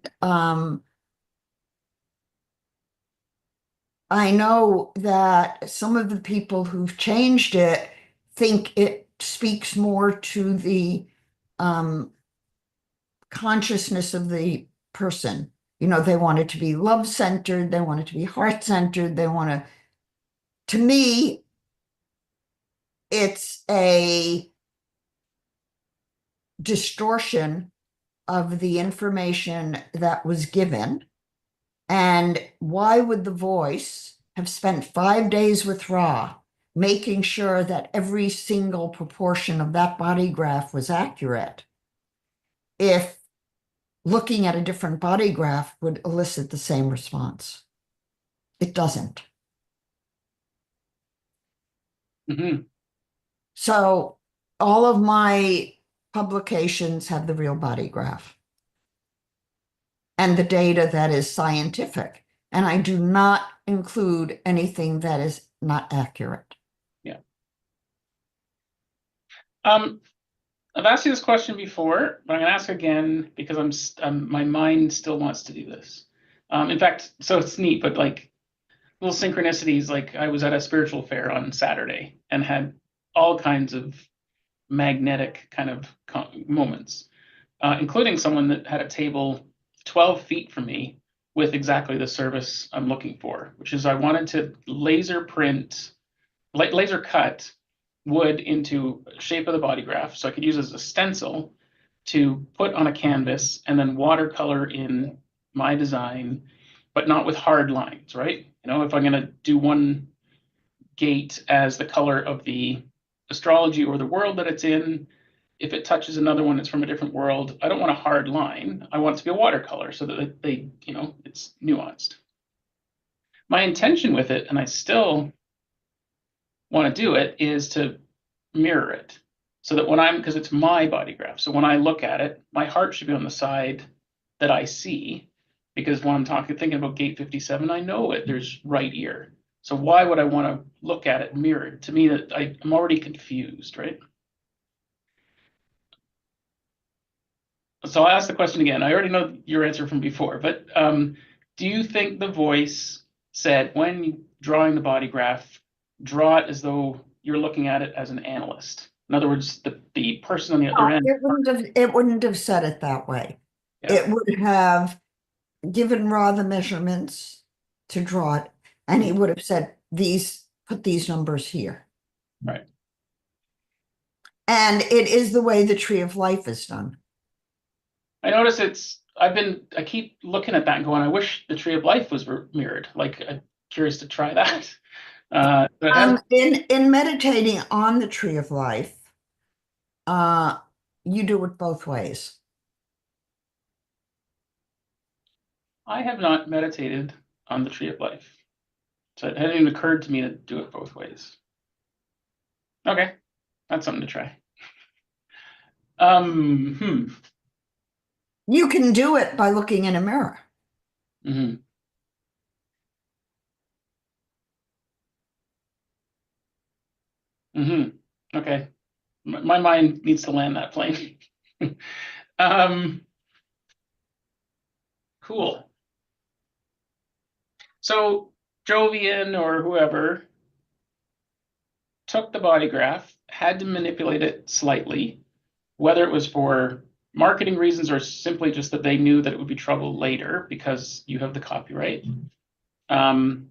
I know that some of the people who've changed it think it speaks more to the um, consciousness of the person. You know, they want it to be love centered, they want it to be heart centered, they want to me, it's a distortion of the information that was given. And why would the voice have spent 5 days with Ra, making sure that every single proportion of that body graph was accurate, if looking at a different body graph would elicit the same response? It doesn't. Hmm. So all of my publications have the real body graph and the data that is scientific. And I do not include anything that is not accurate. Yeah. Um, I've asked you this question before, but I'm gonna ask again because my mind still wants to do this. In fact, so it's neat, but like little synchronicities. Like I was at a spiritual fair on Saturday and had all kinds of magnetic kind of moments, including someone that had a table 12 feet from me with exactly the service I'm looking for, which is I wanted to laser cut wood into shape of the body graph so I could use as a stencil to put on a canvas and then watercolor in my design, but not with hard lines, right? You know, if I'm going to do one gate as the color of the astrology or the world that it's in, if it touches another one, it's from a different world. I don't want a hard line. I want it to be a watercolor so that it's nuanced. My intention with it, and I still want to do it, is to mirror it so that because it's my body graph. So when I look at it, my heart should be on the side that I see because when I'm thinking about gate 57, I know it, there's right ear. So why would I want to look at it mirrored? To me, that I'm already confused, right? So I'll ask the question again. I already know your answer from before, but do you think the voice said when drawing the body graph, draw it as though you're looking at it as an analyst? In other words, the person on the other No, end. it wouldn't have said it that way. Yeah, It would have given Ra the measurements to draw it, and he would have said, put these numbers here. right. And it is the way the tree of life is done. I notice I keep looking at that and going, I wish the tree of life was mirrored. Like, I'm curious to try that. But it hasn't. In meditating on the tree of life, uh, you do it both ways. I have not meditated on the tree of life. So it hadn't even occurred to me to do it both ways. Okay, that's something to try. Hmm. You can do it by looking in a mirror. Hmm. Hmm. Okay. My mind needs to land that plane. Um, cool. So Jovian or whoever took the body graph, had to manipulate it slightly, whether it was for marketing reasons or simply just that they knew that it would be trouble later because you have the copyright. Um,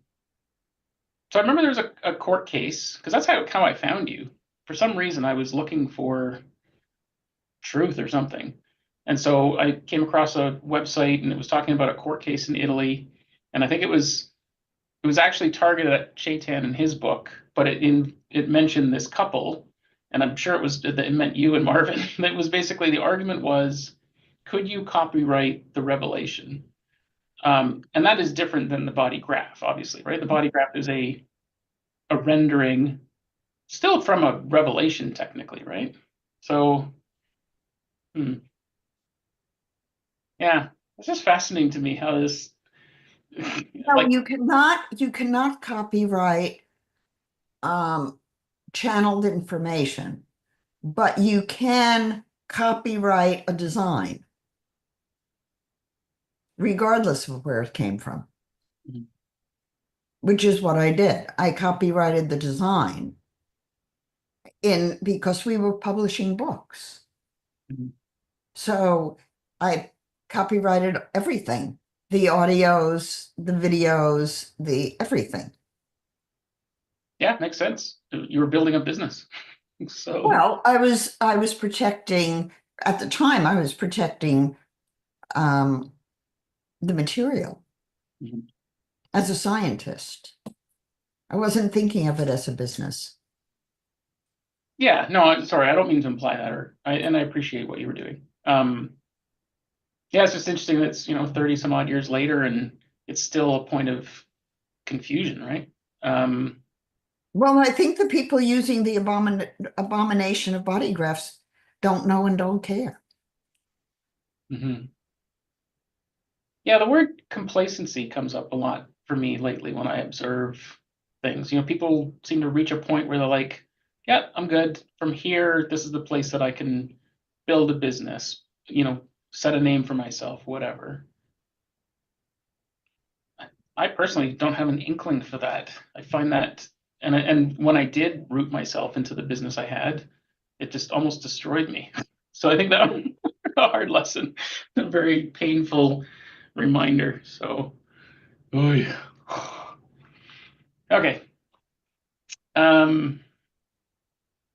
so I remember there was a court case because that's how I found you. For some reason, I was looking for truth or something. And so I came across a website and it was talking about a court case in Italy. And I think it was actually targeted at Chaitan in his book, but it mentioned this couple, and I'm sure it meant you and Marvin. That was basically the argument was, could you copyright the revelation? And that is different than the body graph, obviously, right? The body graph is a rendering, still from a revelation, technically, right? So, yeah, it's just fascinating to me how this, No, like, you cannot copyright um, channeled information, but you can copyright a design, regardless of where it came from, Mhm, which is what I did. I copyrighted the design in because we were publishing books. mhm. So I copyrighted everything, the audios, the videos, the everything. Yeah, makes sense. You were building a business, so. Well, I was protecting at the time I was protecting um, the material Mhm. as a scientist. I wasn't thinking of it as a business. Yeah, no, I'm sorry, I don't mean to imply that, and I appreciate what you were doing. Yeah, it's just interesting that it's, 30 some odd years later and it's still a point of confusion, right? Um, Well, I think the people using the abomination of body graphs don't know and don't care. mhm. Yeah, the word complacency comes up a lot for me lately when I observe things. People seem to reach a point where they're like, yeah, I'm good. From here, this is the place that I can build a business, set a name for myself, whatever. I personally don't have an inkling for that. I find that, and when I did root myself into the business I had, it just almost destroyed me. So I think that was a hard lesson, a very painful reminder. So, oy. Okay. Um,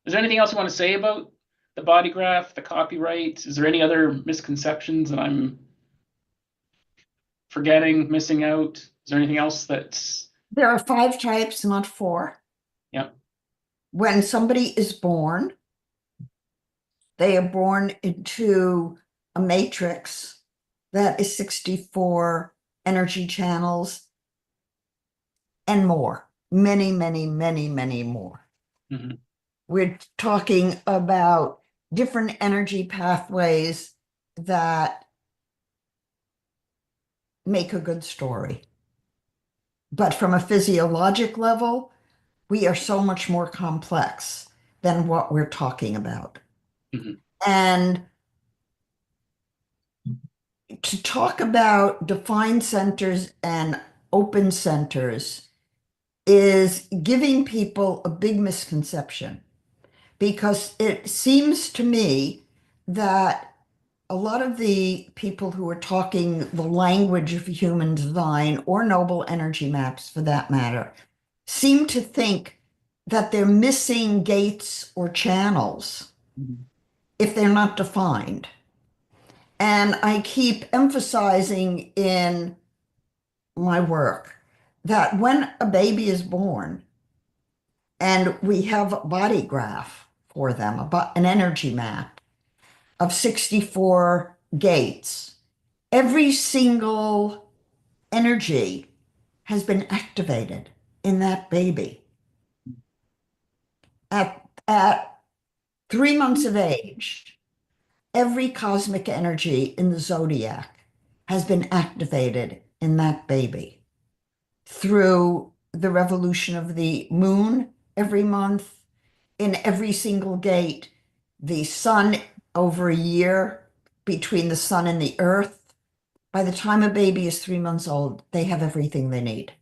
is there anything else you want to say about the body graph, the copyright? Is there any other misconceptions that I'm forgetting, missing out? Is there anything else that's, There are five types, not four. yeah. When somebody is born, they are born into a matrix that is 64 energy channels and more. Many, many, many, many more. Mhm, We're talking about different energy pathways that make a good story. But from a physiologic level, we are so much more complex than what we're talking about. mhm, And to talk about defined centers and open centers is giving people a big misconception because it seems to me that a lot of the people who are talking the language of human design or noble energy maps for that matter seem to think that they're missing gates or channels mhm, if they're not defined. And I keep emphasizing in my work that when a baby is born and we have a body graph for them, an energy map of 64 gates, every single energy has been activated in that baby. At 3 months of age, every cosmic energy in the zodiac has been activated in that baby through the revolution of the moon every month, in every single gate, the sun over a year between the sun and the earth. By the time a baby is 3 months old, they have everything they need.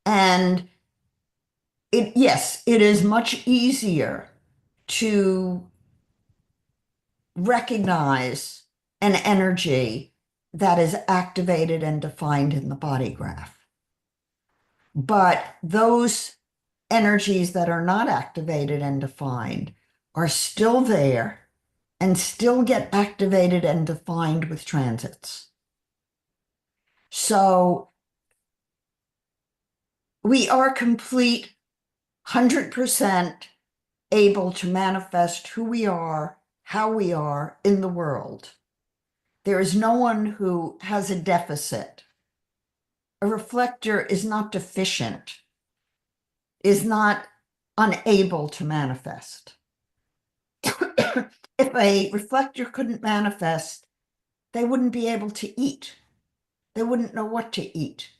And yes, it is much easier to recognize an energy that is activated and defined in the body graph. But those energies that are not activated and defined are still there and still get activated and defined with transits. So we are complete 100% able to manifest who we are, how we are in the world. There is no one who has a deficit. A reflector is not deficient, is not unable to manifest. If a reflector couldn't manifest, they wouldn't be able to eat. They wouldn't know what to eat.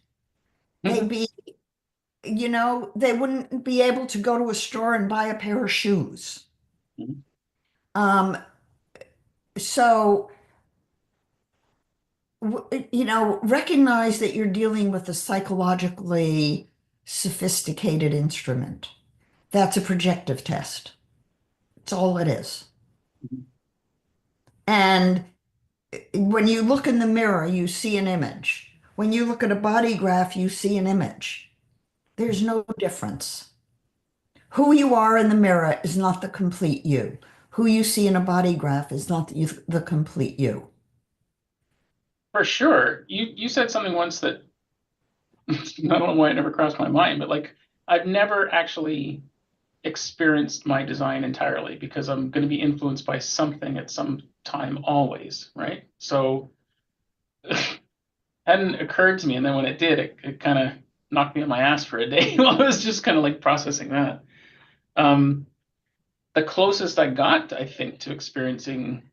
They'd be, they wouldn't be able to go to a store and buy a pair of shoes. Um, so, recognize that you're dealing with a psychologically sophisticated instrument. That's a projective test. That's all it is. And when you look in the mirror, you see an image. When you look at a body graph, you see an image. There's no difference. Who you are in the mirror is not the complete you. Who you see in a body graph is not the complete you. For sure. You said something once that I don't know why it never crossed my mind, but like I've never actually experienced my design entirely because I'm going to be influenced by something at some time always, right? So it hadn't occurred to me, and then when it did, it kind of knocked me on my ass for a day while I was just kind of like processing that. The closest I got, I think, to experiencing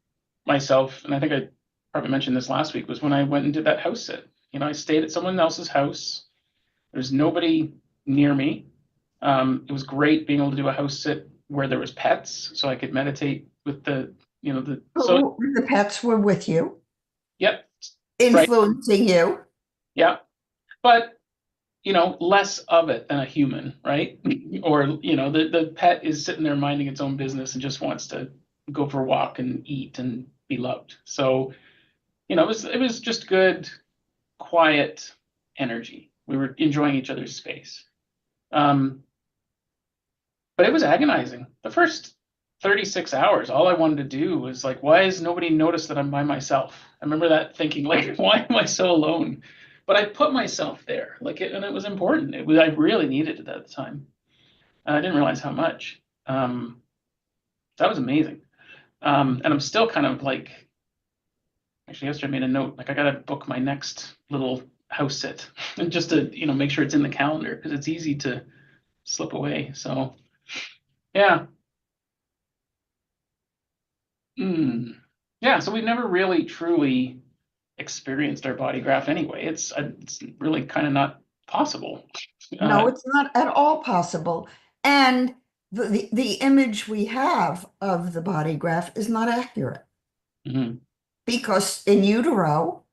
myself, and I think I probably mentioned this last week, was when I went and did that house sit. I stayed at someone else's house. There's nobody near me. It was great being able to do a house sit where there was pets, so I could meditate with so the pets were with you, yep, right, influencing you. yeah, but less of it than a human, right? Or the pet is sitting there minding its own business and just wants to go for a walk and eat and be loved. So it was just good, quiet energy. We were enjoying each other's space. But it was agonizing. The first 36 hours, all I wanted to do was like, why has nobody noticed that I'm by myself? I remember that thinking, like, why am I so alone? But I put myself there, and it was important. I really needed it at the time. I didn't realize how much. That was amazing. And I'm still kind of like, actually, yesterday I made a note, like I gotta book my next little house sit, and just to make sure it's in the calendar because it's easy to slip away. So yeah. Yeah, so we've never really truly experienced our body graph anyway. It's really kind of not possible. No, it's not at all possible. And the image we have of the body graph is not accurate Mhm. because in utero,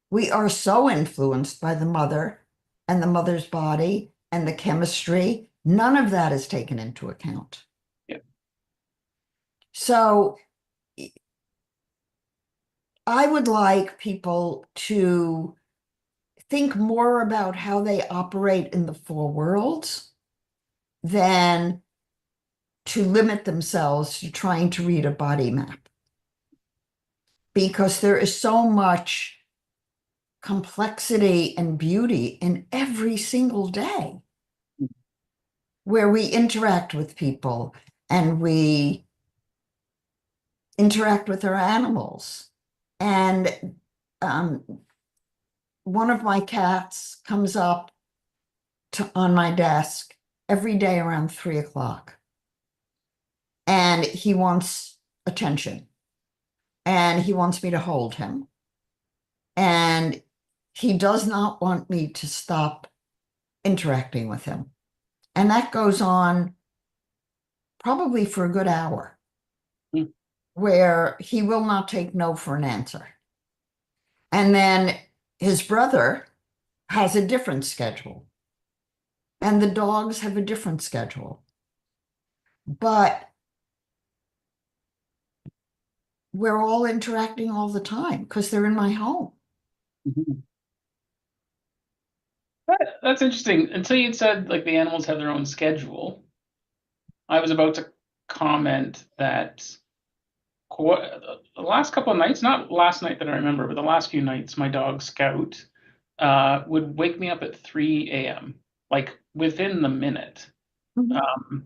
we are so influenced by the mother and the mother's body and the chemistry. None of that is taken into account. Yeah. So I would like people to think more about how they operate in the four worlds than to limit themselves to trying to read a body map. Because there is so much complexity and beauty in every single day where we interact with people and we interact with our animals. And one of my cats comes up on my desk every day around 3 o'clock. And he wants attention. And he wants me to hold him. And he does not want me to stop interacting with him. And that goes on probably for a good hour, where he will not take no for an answer. And then his brother has a different schedule, and the dogs have a different schedule. But we're all interacting all the time because they're in my home. Mhm. That's interesting. Until you'd said like the animals have their own schedule, I was about to comment that the last couple of nights, not last night that I remember, but the last few nights, my dog Scout would wake me up at 3 a.m., like within the minute. Um,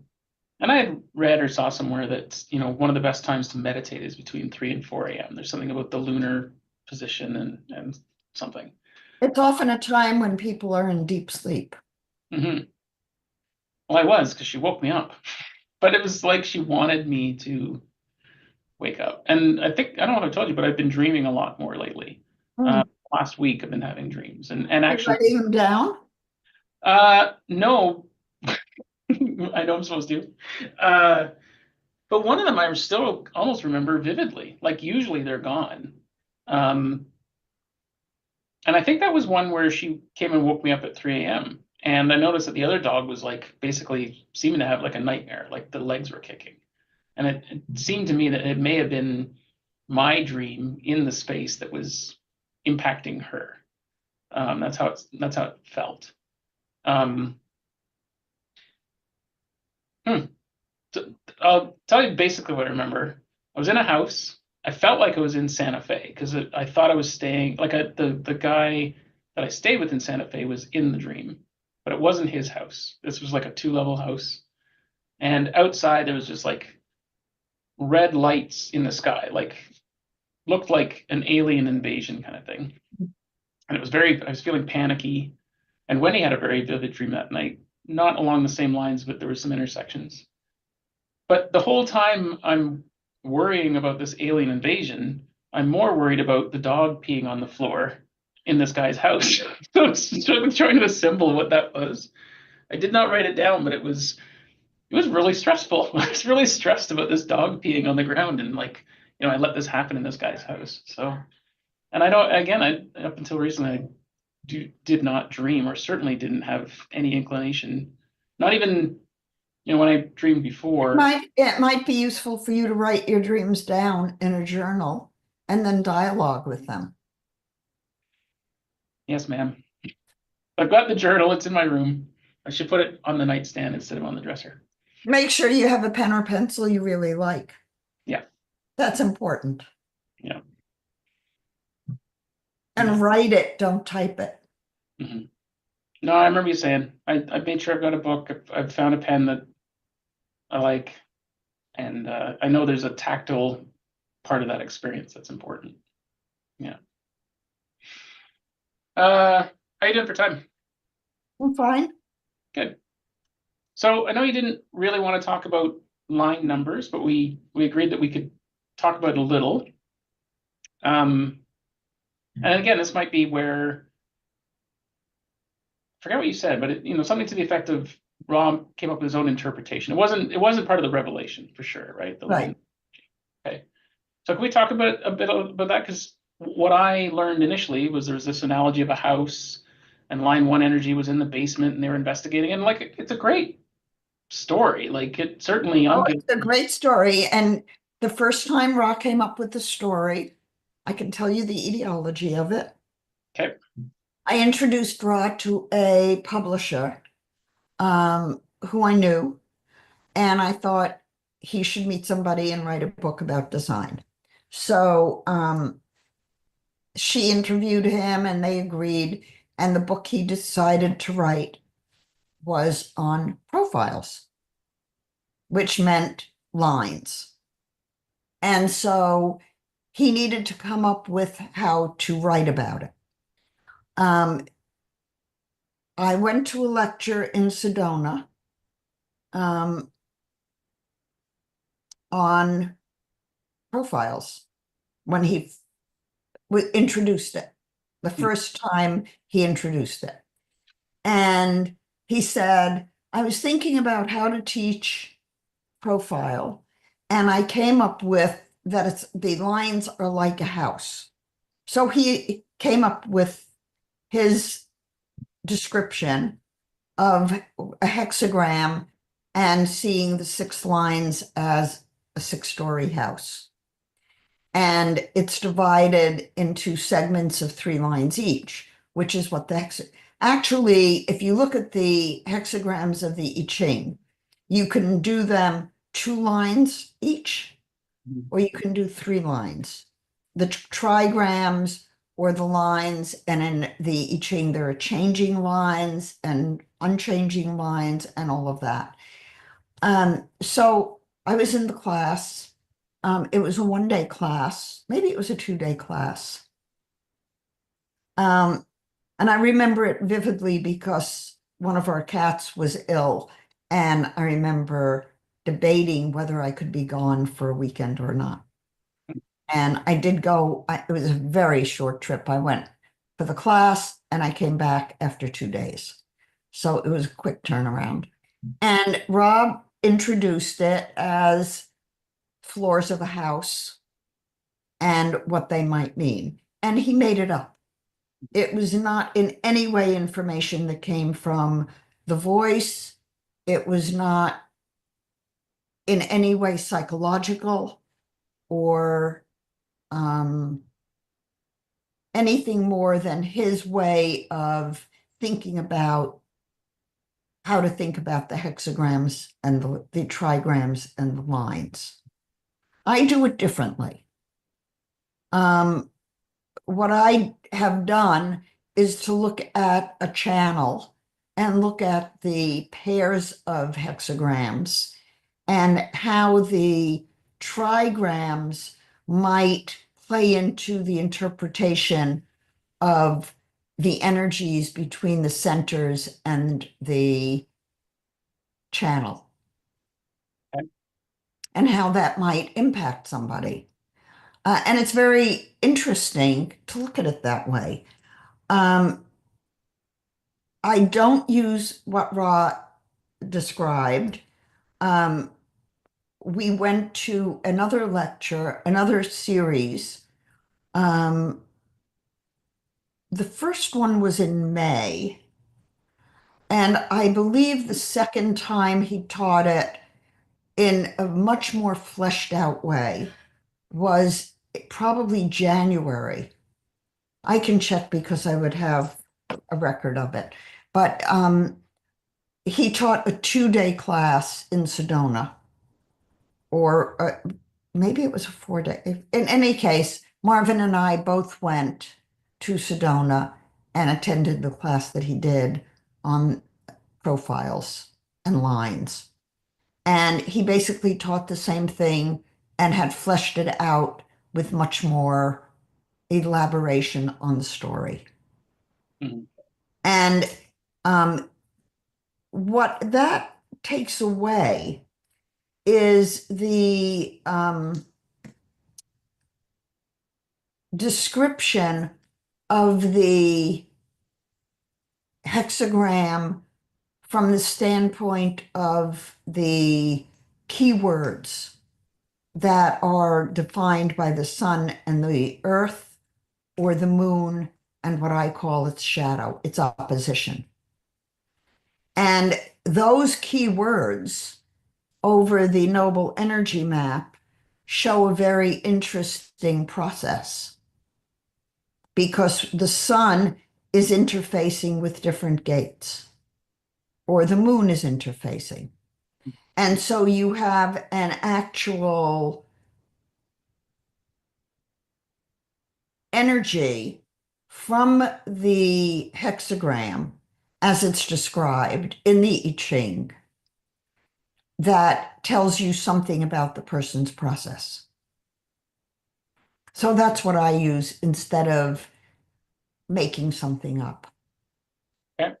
and I had read or saw somewhere that, one of the best times to meditate is between 3 and 4 a.m. There's something about the lunar position and something. It's often a time when people are in deep sleep. Hmm. Well, I was, because she woke me up, but it was like she wanted me to wake up. And I think, I don't know if I told you, but I've been dreaming a lot more lately. Hmm. Last week I've been having dreams, and You're actually, writing them down? no, I know I'm supposed to. Uh, but one of them I still almost remember vividly. Like usually they're gone. Um, and I think that was one where she came and woke me up at 3 a.m. And I noticed that the other dog was like basically seeming to have like a nightmare, like the legs were kicking. And it seemed to me that it may have been my dream in the space that was impacting her. That's how it felt. Um, hmm. I'll tell you basically what I remember. I was in a house. I felt like I was in Santa Fe because I thought I was staying like the guy that I stayed with in Santa Fe was in the dream, but it wasn't his house. This was like a two-level house, and outside there was just like red lights in the sky, like looked like an alien invasion kind of thing. And it was I was feeling panicky. And Wendy had a very vivid dream that night, not along the same lines, but there were some intersections. But the whole time I'm worrying about this alien invasion, I'm more worried about the dog peeing on the floor in this guy's house. So I was trying to assemble what that was. I did not write it down, but it was really stressful. I was really stressed about this dog peeing on the ground, and like, I let this happen in this guy's house. So, and I don't, again, I up until recently, I did not dream, or certainly didn't have any inclination, not even, when I dreamed before. It might be useful for you to write your dreams down in a journal and then dialogue with them. Yes, ma'am. I've got the journal. It's in my room. I should put it on the nightstand instead of on the dresser. Make sure you have a pen or pencil you really like. Yeah. That's important. Yeah. And Yeah. write it, don't type it. Hmm. No, I remember you saying, I made sure I've got a book. I've found a pen that I like. And I know there's a tactile part of that experience that's important. Yeah. How you doing for time? I'm fine. Good. So I know you didn't really want to talk about line numbers, but we agreed that we could talk about it a little. Um, and again, this might be where, I forget what you said, but something to the effect of Rom came up with his own interpretation. It wasn't part of the revelation for sure, right? The Right. line. Okay. So can we talk about a bit about that? Because what I learned initially was there was this analogy of a house, and line one energy was in the basement, and they were investigating, and like it's a great story. Like it certainly, Oh, I'm it's a great story. And the first time Ra came up with the story, I can tell you the etiology of it. okay. I introduced Ra to a publisher who I knew, and I thought he should meet somebody and write a book about design. So she interviewed him and they agreed. And the book he decided to write was on profiles, which meant lines. And so he needed to come up with how to write about it. Um, I went to a lecture in Sedona on profiles when he introduced it, the Hmm. first time he introduced it. And he said, I was thinking about how to teach profile, and I came up with that the lines are like a house. So he came up with his description of a hexagram and seeing the 6 lines as a 6-story house. And it's divided into segments of 3 lines each, which is what actually, if you look at the hexagrams of the I Ching, you can do them 2 lines each, or you can do 3 lines. The trigrams or the lines, and in the I Ching, there are changing lines and unchanging lines and all of that. So I was in the class. It was a 1-day class. Maybe it was a 2-day class. Um, and I remember it vividly because one of our cats was ill, and I remember debating whether I could be gone for a weekend or not. And I did go, it was a very short trip. I went for the class and I came back after 2 days. So it was a quick turnaround. And Rob introduced it as floors of a house and what they might mean. And he made it up. It was not in any way information that came from the voice. It was not in any way psychological or um, anything more than his way of thinking about how to think about the hexagrams and the trigrams and the lines. I do it differently. Um, what I have done is to look at a channel and look at the pairs of hexagrams and how the trigrams might play into the interpretation of the energies between the centers and the channel Okay. and how that might impact somebody. And it's very interesting to look at it that way. Um, I don't use what Ra described. Um, we went to another lecture, another series. Um, the first one was in May, and I believe the second time he taught it in a much more fleshed out way was probably January. I can check because I would have a record of it. But he taught a 2 day class in Sedona, or maybe it was a 4 day. In any case, Marvin and I both went to Sedona and attended the class that he did on profiles and lines. And he basically taught the same thing and had fleshed it out with much more elaboration on the story. Mhm. And um, what that takes away is the description of the hexagram from the standpoint of the keywords that are defined by the sun and the earth or the moon and what I call its shadow, its opposition. And those keywords over the noble energy map show a very interesting process because the sun is interfacing with different gates, or the moon is interfacing. And so you have an actual energy from the hexagram as it's described in the I Ching that tells you something about the person's process. So that's what I use instead of making something up. Okay.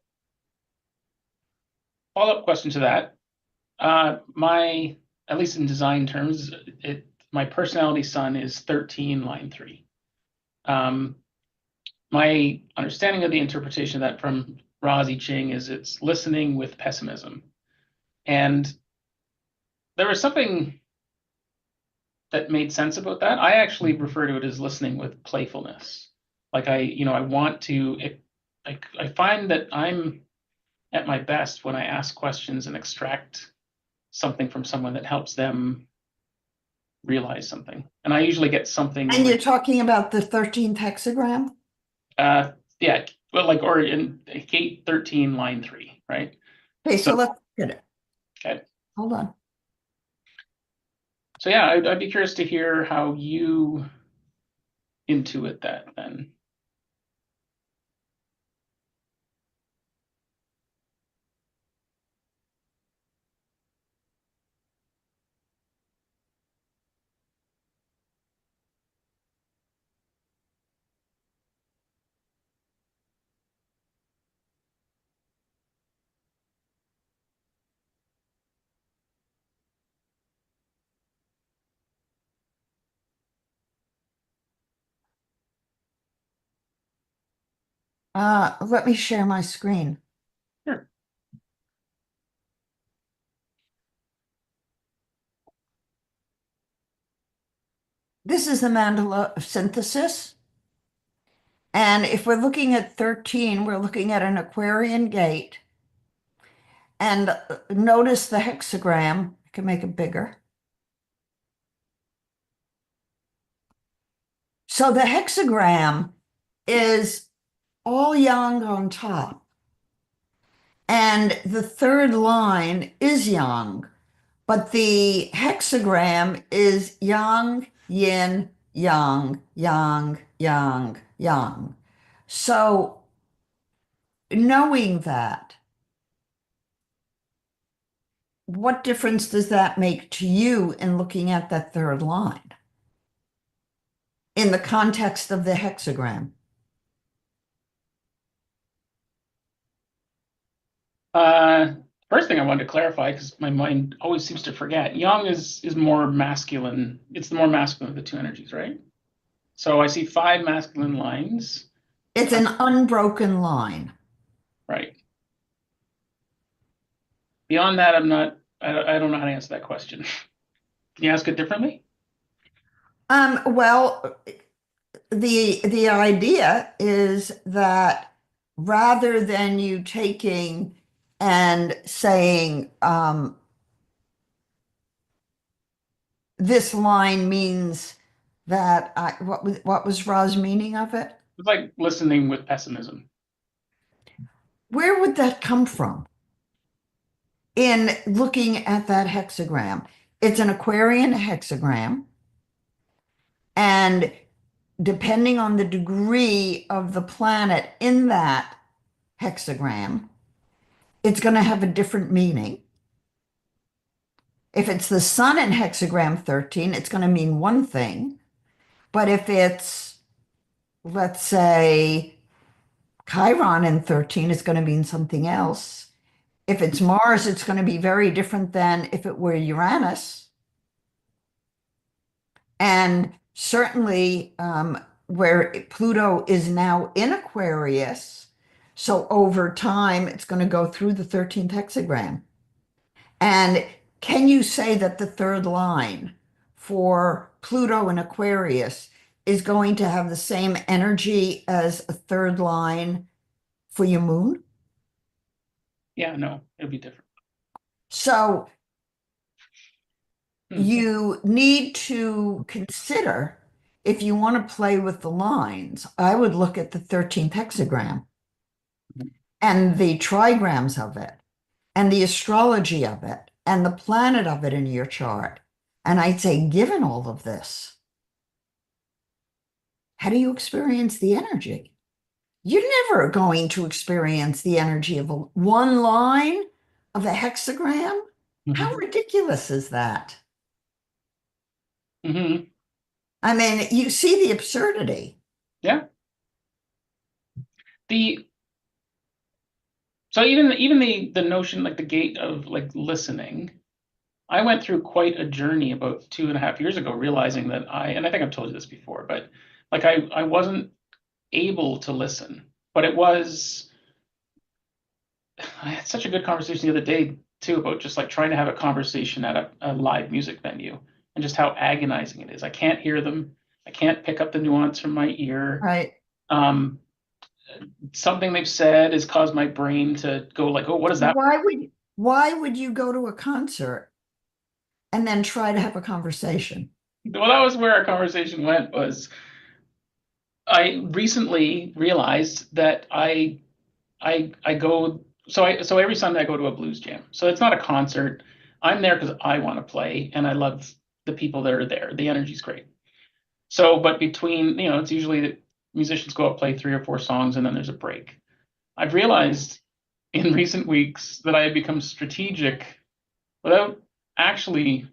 Follow-up question to that. My, at least in design terms, my personality sun is 13, line 3. My understanding of the interpretation of that from Razi Ching is it's listening with pessimism. And there was something that made sense about that. I actually refer to it as listening with playfulness. Like I want to, I find that I'm at my best when I ask questions and extract something from someone that helps them realize something. And I usually get something And you're like, talking about the 13th hexagram? uh, yeah, well, like, or in gate 13, line 3, right? Okay, So, so let's get it. okay. Hold on. So yeah, I'd be curious to hear how you intuit that then. Let me share my screen. Sure. This is the mandala of synthesis. And if we're looking at 13, we're looking at an Aquarian gate. And notice the hexagram. I can make it bigger. So the hexagram is all yang on top. And the third line is yang, but the hexagram is yang, yin, yang, yang, yang, yang. So knowing that, what difference does that make to you in looking at that third line in the context of the hexagram? First thing I wanted to clarify, because my mind always seems to forget, yang is more masculine. It's the more masculine of the two energies, right? So I see five masculine lines. It's an unbroken line. Right. Beyond that, I don't know how to answer that question. Can you ask it differently? Well, the idea is that rather than you taking and saying this line means that what was Ra's meaning of it? It's like listening with pessimism. Where would that come from in looking at that hexagram? It's an Aquarian hexagram, and depending on the degree of the planet in that hexagram, it's going to have a different meaning. If it's the sun in hexagram 13, it's going to mean one thing. But if it's, let's say, Chiron in 13, it's going to mean something else. If it's Mars, it's going to be very different than if it were Uranus. And certainly where Pluto is now in Aquarius, so over time, it's going to go through the 13th hexagram. And can you say that the third line for Pluto and Aquarius is going to have the same energy as a third line for your moon? Yeah, no, it'll be different. So Hmm. you need to consider if you want to play with the lines, I would look at the 13th hexagram and the trigrams of it and the astrology of it and the planet of it in your chart. And I'd say, given all of this, how do you experience the energy? You're never going to experience the energy of one line of a hexagram. How Hmm. ridiculous is that? Hmm. I mean, you see the absurdity. Yeah. The so even the notion, like the gate of like listening, I went through quite a journey about 2.5 years ago, realizing that and I think I've told you this before, but like I wasn't able to listen. But it was I had such a good conversation the other day too about just like trying to have a conversation at a live music venue and just how agonizing it is. I can't hear them. I can't pick up the nuance from my ear. Right. Um, Something they've said has caused my brain to go like, oh, what is that? Why would you go to a concert and then try to have a conversation? Well, that was where our conversation went. Was I recently realized that I go so every Sunday I go to a blues jam. So it's not a concert. I'm there because I want to play and I love the people that are there. The energy's great. So, but between, it's usually that musicians go out, play 3 or 4 songs, and then there's a break. I've realized in recent weeks that I have become strategic without actually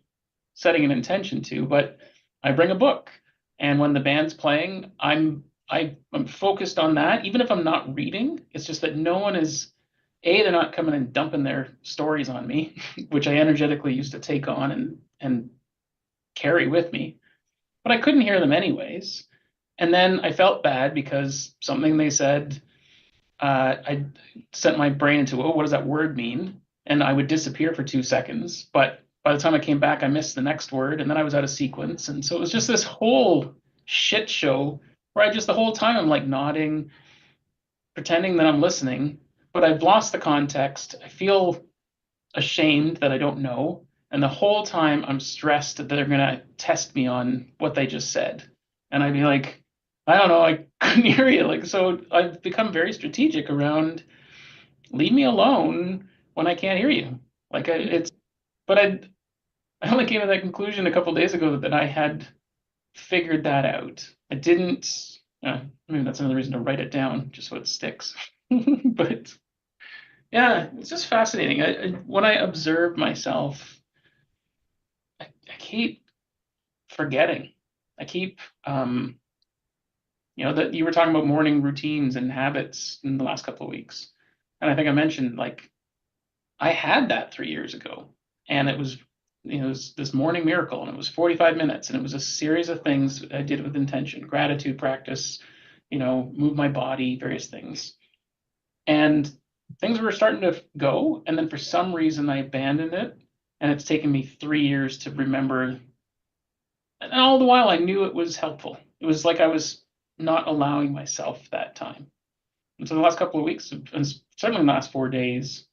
setting an intention to, but I bring a book. And when the band's playing, I'm focused on that. Even if I'm not reading, it's just that no one is, they're not coming and dumping their stories on me, which I energetically used to take on and carry with me. But I couldn't hear them anyways. And then I felt bad because something they said I sent my brain into, oh, what does that word mean? And I would disappear for 2 seconds. But by the time I came back, I missed the next word, and then I was out of sequence. And so it was just this whole shit show where I just the whole time I'm like nodding, pretending that I'm listening, but I've lost the context. I feel ashamed that I don't know. And the whole time I'm stressed that they're gonna test me on what they just said. And I'd be like, I don't know, I couldn't hear you. Like, so I've become very strategic around leave me alone when I can't hear you. Like it's, but I only came to that conclusion a couple of days ago that I had figured that out. I didn't, maybe that's another reason to write it down just so it sticks. But yeah, it's just fascinating. When I observe myself, I keep forgetting. I keep, that you were talking about morning routines and habits in the last couple of weeks. And I think I mentioned like I had that 3 years ago, and it was this morning miracle, and it was 45 minutes, and it was a series of things I did with intention, gratitude practice, move my body, various things. And things were starting to go, and then for some reason I abandoned it, and it's taken me 3 years to remember. And all the while I knew it was helpful. It was like I was not allowing myself that time. And so the last couple of weeks, and certainly the last 4 days,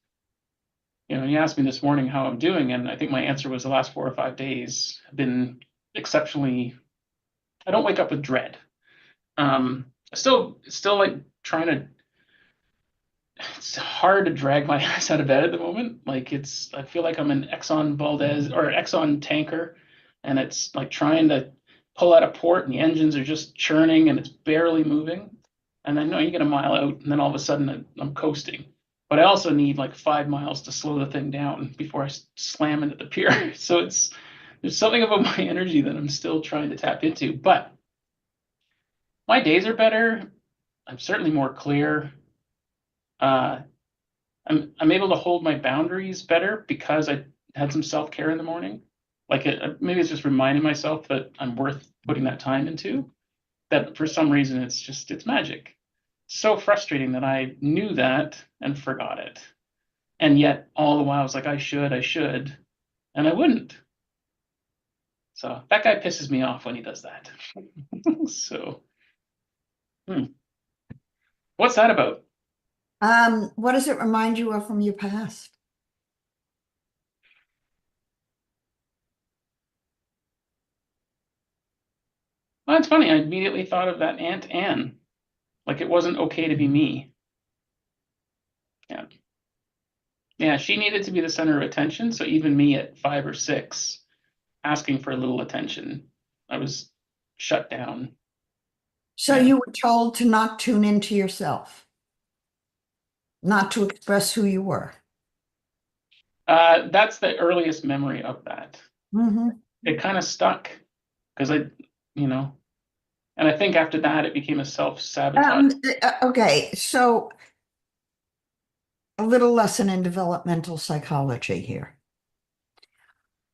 you asked me this morning how I'm doing, and I think my answer was the last 4 or 5 days have been exceptionally. I don't wake up with dread. Still like trying to. It's hard to drag my ass out of bed at the moment. Like I feel like I'm an Exxon Valdez or Exxon tanker, and it's like trying to pull out a port, and the engines are just churning, and it's barely moving. And I know you get a mile out, and then all of a sudden I'm coasting. But I also need like 5 miles to slow the thing down before I slam into the pier. So there's something about my energy that I'm still trying to tap into. But my days are better. I'm certainly more clear. Uh, I'm able to hold my boundaries better because I had some self-care in the morning. Like maybe it's just reminding myself that I'm worth putting that time into. That for some reason it's magic. So frustrating that I knew that and forgot it. And yet all the while I was like, I should, and I wouldn't. So that guy pisses me off when he does that. So, what's that about? What does it remind you of from your past? Well, it's funny. I immediately thought of that Aunt Anne. Like it wasn't okay to be me. Yeah. Yeah, she needed to be the center of attention. So even me at 5 or 6, asking for a little attention, I was shut down. So Yeah. you were told to not tune into yourself, not to express who you were. That's the earliest memory of that. Hmm. It kind of stuck because you know, and I think after that it became a self-sabotage. Okay, so a little lesson in developmental psychology here.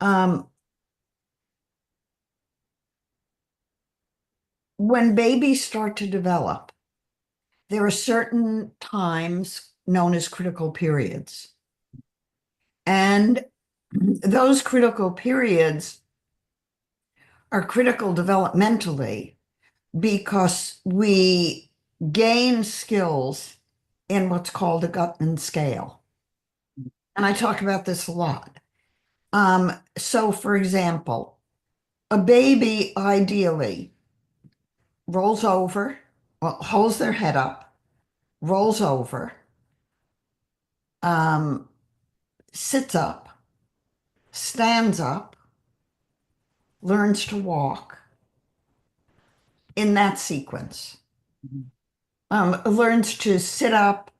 Um, when babies start to develop, there are certain times known as critical periods. And those critical periods are critical developmentally because we gain skills in what's called a Gutman scale. And I talk about this a lot. So, for example, a baby ideally rolls over, well, holds their head up, rolls over, um, sits up, stands up, learns to walk in that sequence. Learns to sit up,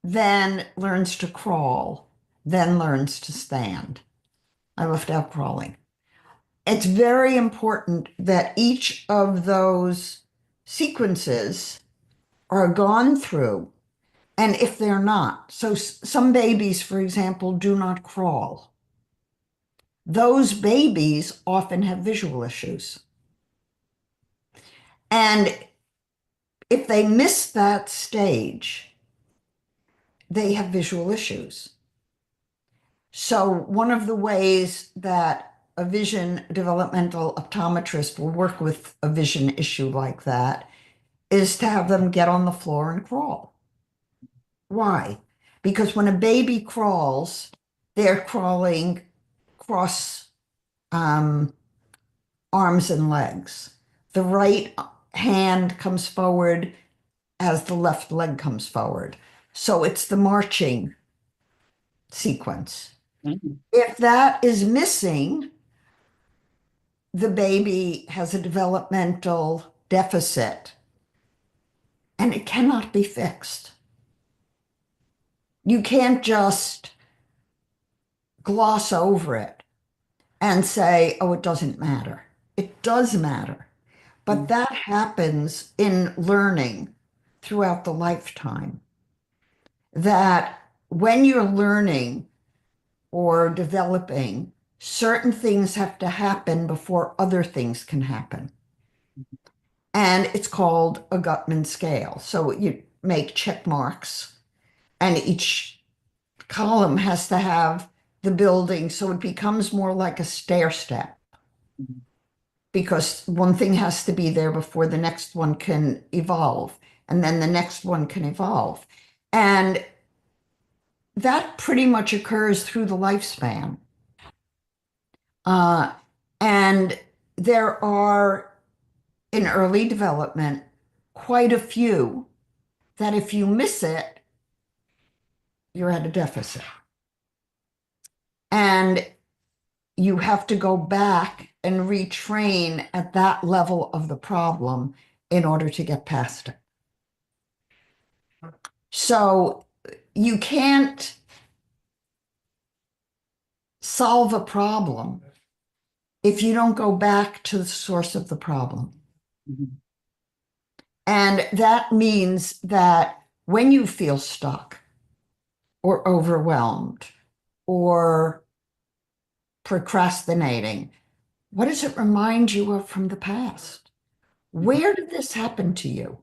then learns to crawl, then learns to stand. I left out crawling. It's very important that each of those sequences are gone through. And if they're not, so some babies, for example, do not crawl. Those babies often have visual issues. And if they miss that stage, they have visual issues. So one of the ways that a vision developmental optometrist will work with a vision issue like that is to have them get on the floor and crawl. Why? Because when a baby crawls, they're crawling cross um, arms and legs. The right hand comes forward as the left leg comes forward. So it's the marching sequence. Mhm. If that is missing, the baby has a developmental deficit and it cannot be fixed. You can't just gloss over it and say, oh, it doesn't matter. It does matter. But that happens in learning throughout the lifetime. That when you're learning or developing, certain things have to happen before other things can happen. And it's called a Gutman scale. So you make check marks, and each column has to have the building. So it becomes more like a stair step because one thing has to be there before the next one can evolve, and then the next one can evolve. And that pretty much occurs through the lifespan. Uh, and there are in early development quite a few that if you miss it, you're at a deficit. And you have to go back and retrain at that level of the problem in order to get past it. So you can't solve a problem if you don't go back to the source of the problem. Mhm. And that means that when you feel stuck or overwhelmed or procrastinating, what does it remind you of from the past? Where did this happen to you?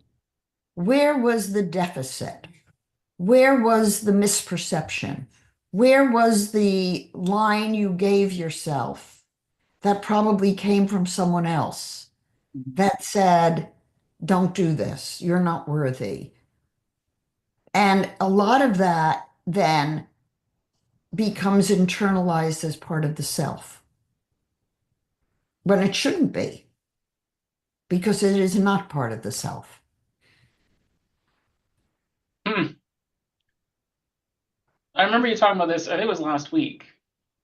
Where was the deficit? Where was the misperception? Where was the line you gave yourself that probably came from someone else Mhm. that said, don't do this, you're not worthy? And a lot of that then becomes internalized as part of the self when it shouldn't be, because it is not part of the self. Hmm. I remember you talking about this, I think it was last week,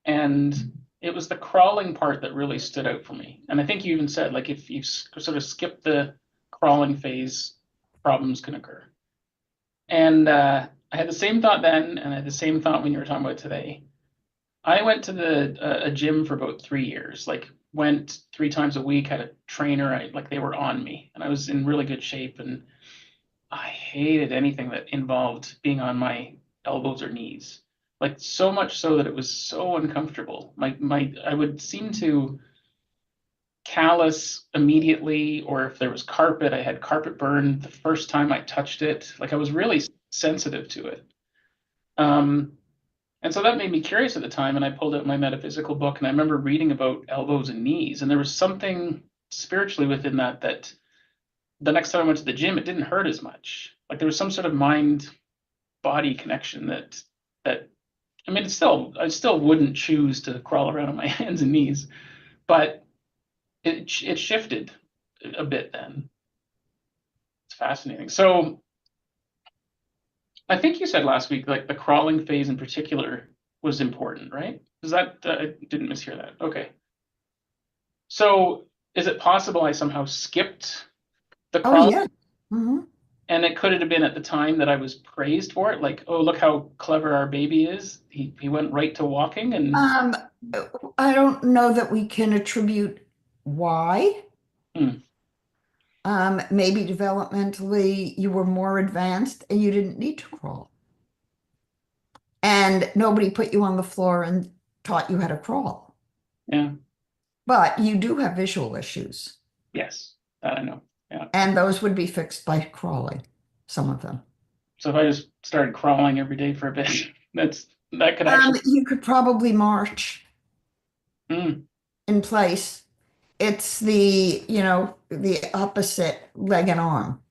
and it was the crawling part that really stood out for me. And I think you even said, like, if you sort of skip the crawling phase, problems can occur. And I had the same thought then, and I had the same thought when you were talking about it today. I went to a gym for about 3 years, like went 3 times a week, had a trainer, like they were on me, and I was in really good shape, and I hated anything that involved being on my elbows or knees. Like so much so that it was so uncomfortable. My I would seem to callus immediately, or if there was carpet, I had carpet burn the first time I touched it. Like I was really sensitive to it. Um, and so that made me curious at the time, and I pulled out my metaphysical book, and I remember reading about elbows and knees, and there was something spiritually within that that the next time I went to the gym, it didn't hurt as much. Like there was some sort of mind body connection that I mean, it's still I still wouldn't choose to crawl around on my hands and knees, but it shifted a bit then. It's fascinating. So I think you said last week like the crawling phase in particular was important, right? Is that I didn't mishear that? Okay. So is it possible I somehow skipped the Oh, crawl yeah. Mhm. and it could have been at the time that I was praised for it? Like, oh, look how clever our baby is. He went right to walking and Um, I don't know that we can attribute why. hmm, Maybe developmentally you were more advanced and you didn't need to crawl. And nobody put you on the floor and taught you how to crawl. yeah, But you do have visual issues, yes, that I know. Yeah. and those would be fixed by crawling, some of them. So if I just started crawling every day for a bit, that could actually. You could probably march Mm, in place. It's the opposite leg and arm.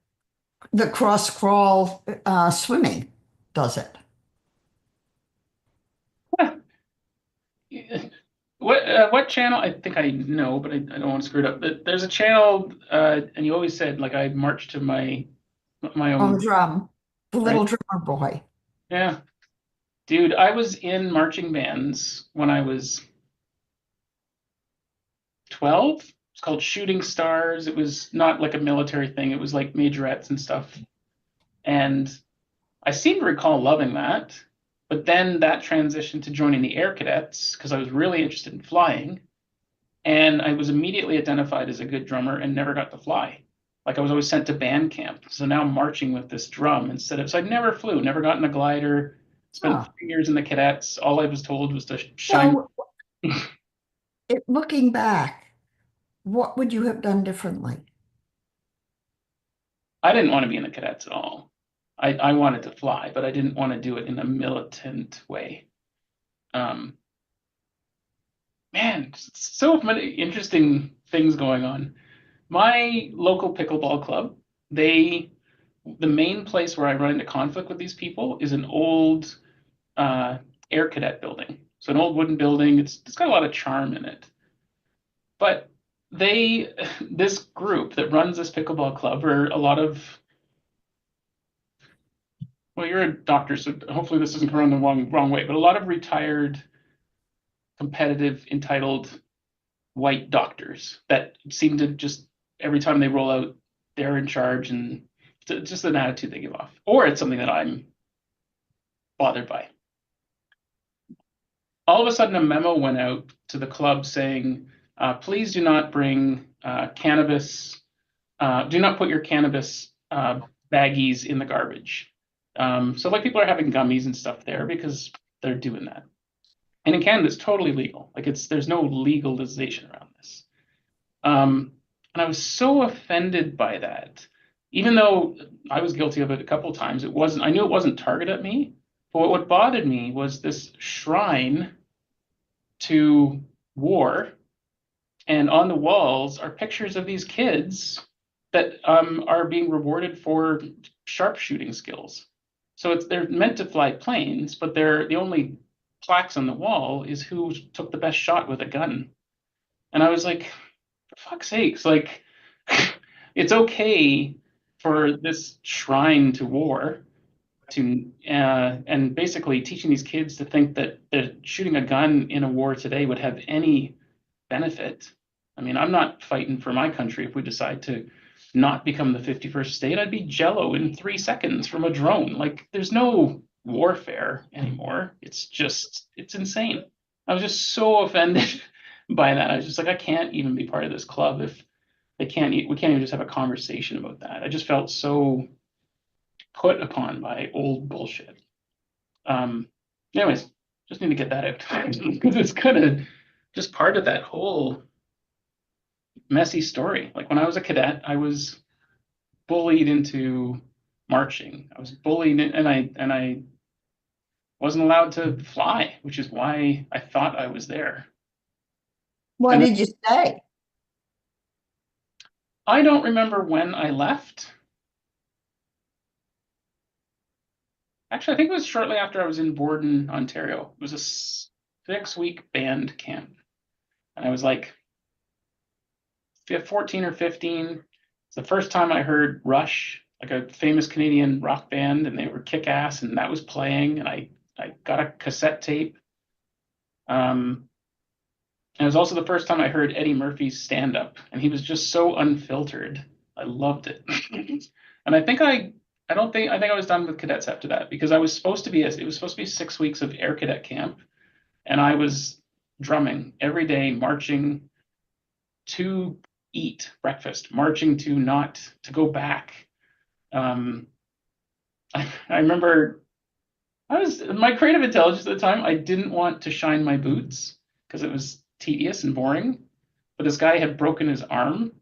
The cross crawl swimming does it. what channel? I think I know, but I don't want to screw it up. There's a channel, and you always said like I marched to my own, Drum, the right? little drummer boy. Yeah, dude, I was in marching bands when I was 12. It's called Shooting Stars. It was not like a military thing. It was like majorettes and stuff. And I seem to recall loving that. But then that transitioned to joining the Air Cadets because I was really interested in flying. And I was immediately identified as a good drummer and never got to fly. Like I was always sent to band camp. So now I'm marching with this drum instead of, so I never flew, never got in a glider, spent Oh, 3 years in the cadets. All I was told was to shine. so looking back, what would you have done differently? I didn't want to be in the cadets at all. I wanted to fly, but I didn't want to do it in a militant way. Um, man, so many interesting things going on. My local pickleball club, they the main place where I run into conflict with these people is an old air cadet building. So an old wooden building. It's got a lot of charm in it. But this group that runs this pickleball club are a lot of, well, you're a doctor, so hopefully this doesn't come around the wrong way, but a lot of retired, competitive, entitled white doctors that seem to just every time they roll out, they're in charge, and it's just an attitude they give off. Or it's something that I'm bothered by. All of a sudden, a memo went out to the club saying, please do not bring cannabis, do not put your cannabis baggies in the garbage. So like people are having gummies and stuff there because they're doing that. And in Canada, it's totally legal. Like there's no legalization around this. And I was so offended by that, even though I was guilty of it a couple of times. I knew it wasn't targeted at me. But what bothered me was this shrine to war, and on the walls are pictures of these kids that are being rewarded for sharpshooting skills. So they're meant to fly planes, but they're the only plaques on the wall is who took the best shot with a gun. And I was like, for fuck's sakes, like it's okay for this shrine to war to and basically teaching these kids to think that shooting a gun in a war today would have any benefit. I mean, I'm not fighting for my country if we decide to not become the 51st state. I'd be jello in 3 seconds from a drone. Like, there's no warfare anymore. It's insane. I was just so offended by that. I was just like, I can't even be part of this club if we can't even just have a conversation about that. I just felt so put upon by old bullshit. Um, anyways, just need to get that out because it's kind of just part of that whole messy story. Like when I was a cadet, I was bullied into marching. I was bullied, and I wasn't allowed to fly, which is why I thought I was there. What And did you say? I don't remember when I left. Actually, I think it was shortly after I was in Borden, Ontario. It was a 6-week band camp, and I was like 14 or 15. It's the first time I heard Rush, like a famous Canadian rock band, and they were kick ass, and that was playing. And I got a cassette tape. And it was also the first time I heard Eddie Murphy's stand up, and he was just so unfiltered. I loved it. And I think I was done with cadets after that because it was supposed to be 6 weeks of air cadet camp, and I was drumming every day, marching to eat breakfast, marching to not to go back. Um, I remember I was my creative intelligence at the time. I didn't want to shine my boots because it was tedious and boring. But this guy had broken his arm,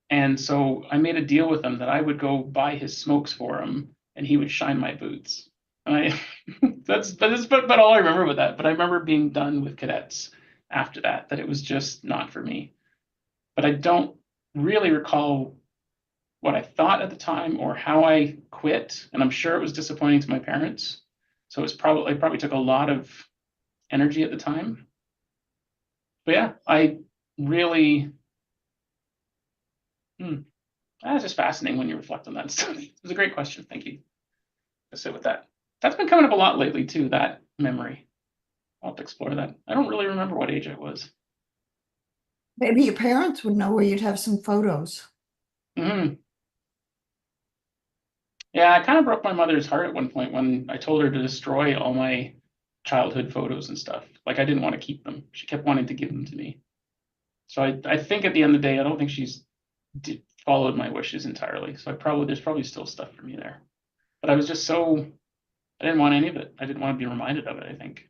and so I made a deal with him that I would go buy his smokes for him and he would shine my boots. And I but all I remember with that. But I remember being done with cadets after that, that it was just not for me. But I don't really recall what I thought at the time or how I quit. And I'm sure it was disappointing to my parents. So it probably took a lot of energy at the time. But yeah, I really, that's just fascinating when you reflect on that stuff. It was a great question. Thank you. I'll sit with that. That's been coming up a lot lately too, that memory. I'll have to explore that. I don't really remember what age I was. Maybe your parents would know where you'd have some photos. Hmm. Yeah, I kind of broke my mother's heart at one point when I told her to destroy all my childhood photos and stuff. Like I didn't want to keep them. She kept wanting to give them to me. So I think at the end of the day, I don't think she's followed my wishes entirely. So there's probably still stuff for me there. But I was just I didn't want any of it. I didn't want to be reminded of it, I think.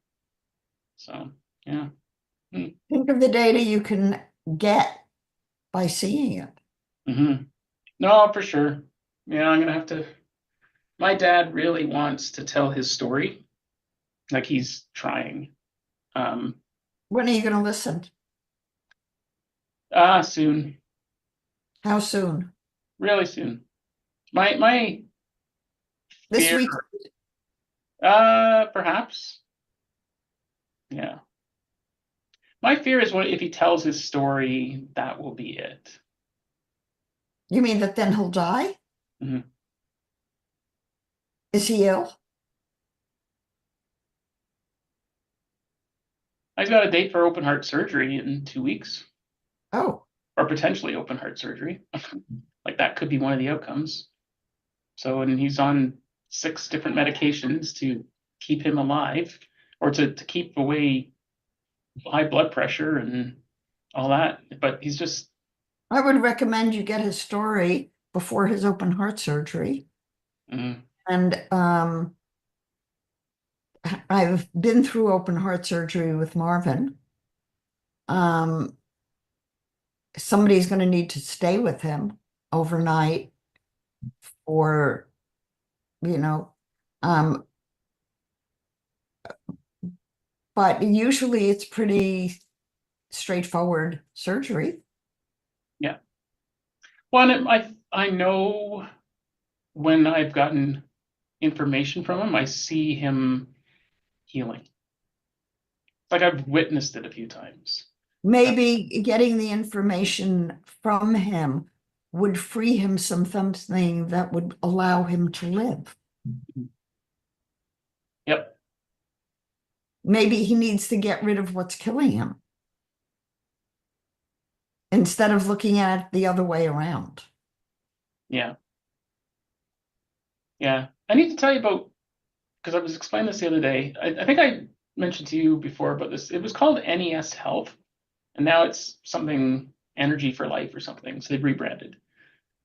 So yeah. Hmm. Think of the data you can get by seeing it. Mm-hmm. No, for sure. Yeah, I'm gonna have to. My dad really wants to tell his story, like he's trying. Um, When are you going to listen? Soon, How soon? really soon. My This fear, week? perhaps. Yeah. My fear is what if he tells his story, that will be it. You mean that then he'll die? Hmm. Is he ill? I've got a date for open heart surgery in 2 weeks, Oh, or potentially open heart surgery. Like that could be one of the outcomes. So, and he's on 6 different medications to keep him alive or to keep away high blood pressure and all that. But he's just, I would recommend you get his story before his open heart surgery. mm, And I've been through open heart surgery with Marvin. Um, Somebody's going to need to stay with him overnight or, you know, um, but usually it's pretty straightforward surgery. yeah. Well, and I know when I've gotten information from him, I see him healing. Like I've witnessed it a few times. Uh, Maybe getting the information from him would free him something that would allow him to live. yep. Maybe he needs to get rid of what's killing him instead of looking at it the other way around. Yeah. Yeah. I need to tell you about because I was explaining this the other day. I think I mentioned to you before about this. It was called NES Health, and now it's something Energy for Life or something. So they've rebranded.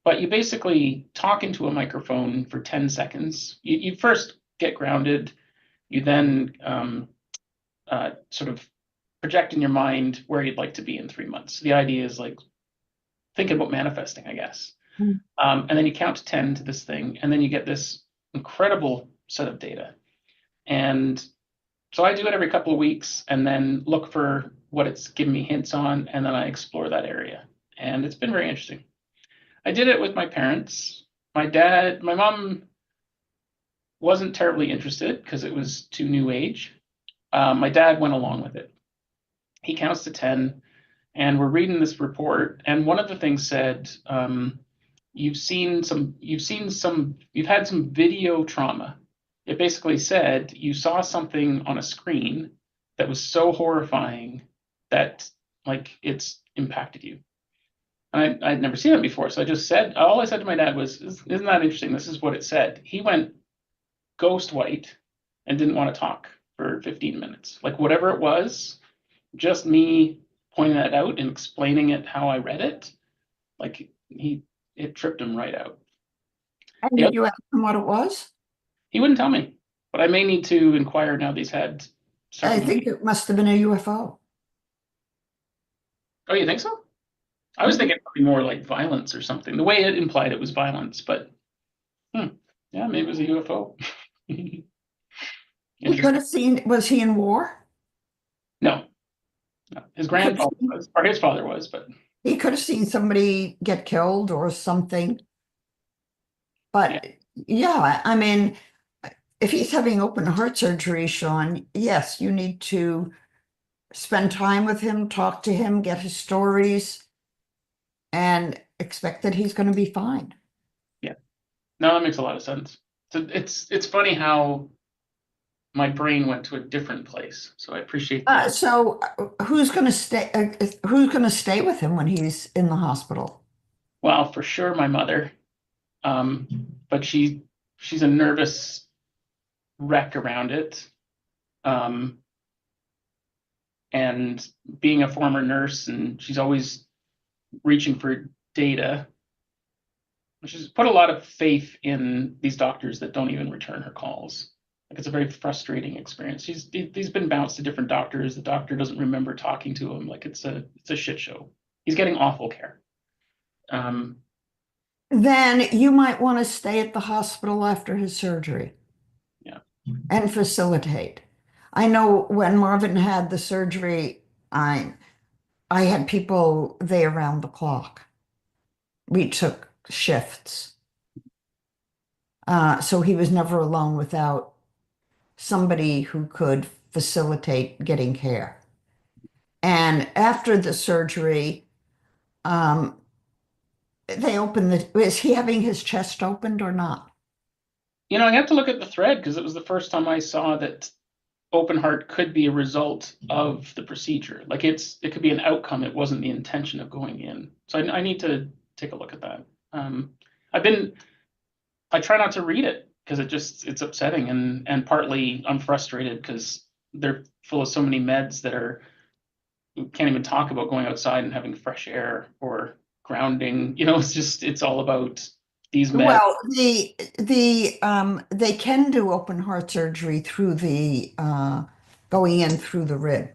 But you basically talk into a microphone for 10 seconds. You first get grounded. You then sort of project in your mind where you'd like to be in 3 months. The idea is like thinking about manifesting, I guess. And then you count to 10 to this thing, and then you get this incredible set of data. And so I do it every couple of weeks and then look for what it's giving me hints on, and then I explore that area. And it's been very interesting. I did it with my parents. My mom wasn't terribly interested because it was too new age. My dad went along with it. He counts to 10, and we're reading this report. And one of the things said, you've had some video trauma. It basically said you saw something on a screen that was so horrifying that like it's impacted you. And I'd never seen it before. So all I said to my dad was, isn't that interesting? This is what it said. He went ghost white and didn't want to talk for 15 minutes. Like whatever it was, just me pointing that out and explaining it how I read it, like it tripped him right out. And The did other, you ask him what it was? he wouldn't tell me, but I may need to inquire now that he's had I several. think it must have been a UFO. Oh, you think so? I was Mhm. thinking probably more like violence or something. The way it implied it was violence, but hmm. Yeah, maybe it was a UFO. He could Interesting. have seen, was he in war? No, no. His He could have grandfather seen, was, or his father was, but he could have seen somebody get killed or something. yeah, But yeah, I mean, if he's having open heart surgery, Sean, yes, you need to spend time with him, talk to him, get his stories, and expect that he's going to be fine. yeah. No, that makes a lot of sense. So it's funny how my brain went to a different place. So I appreciate the Who's going to stay? Who's going to stay with him when he's in the hospital? well, for sure my mother. But she's a nervous wreck around it. Um, and being a former nurse, and she's always reaching for data. She's put a lot of faith in these doctors that don't even return her calls. Like it's a very frustrating experience. He's been bounced to different doctors. The doctor doesn't remember talking to him. Like it's a shit show. He's getting awful care. Um, Then you might want to stay at the hospital after his surgery yeah. and facilitate. I know when Marvin had the surgery, I had people there around the clock. We took shifts. So he was never alone without somebody who could facilitate getting care. And after the surgery, um, they opened is he having his chest opened or not? I have to look at the thread because it was the first time I saw that open heart could be a result of the procedure. Like it could be an outcome. It wasn't the intention of going in. So I need to take a look at that. Um, I've been I try not to read it because it's upsetting and partly I'm frustrated because they're full of so many meds that are you can't even talk about going outside and having fresh air or grounding. It's all about these meds. Well, they can do open heart surgery through the going in through the rib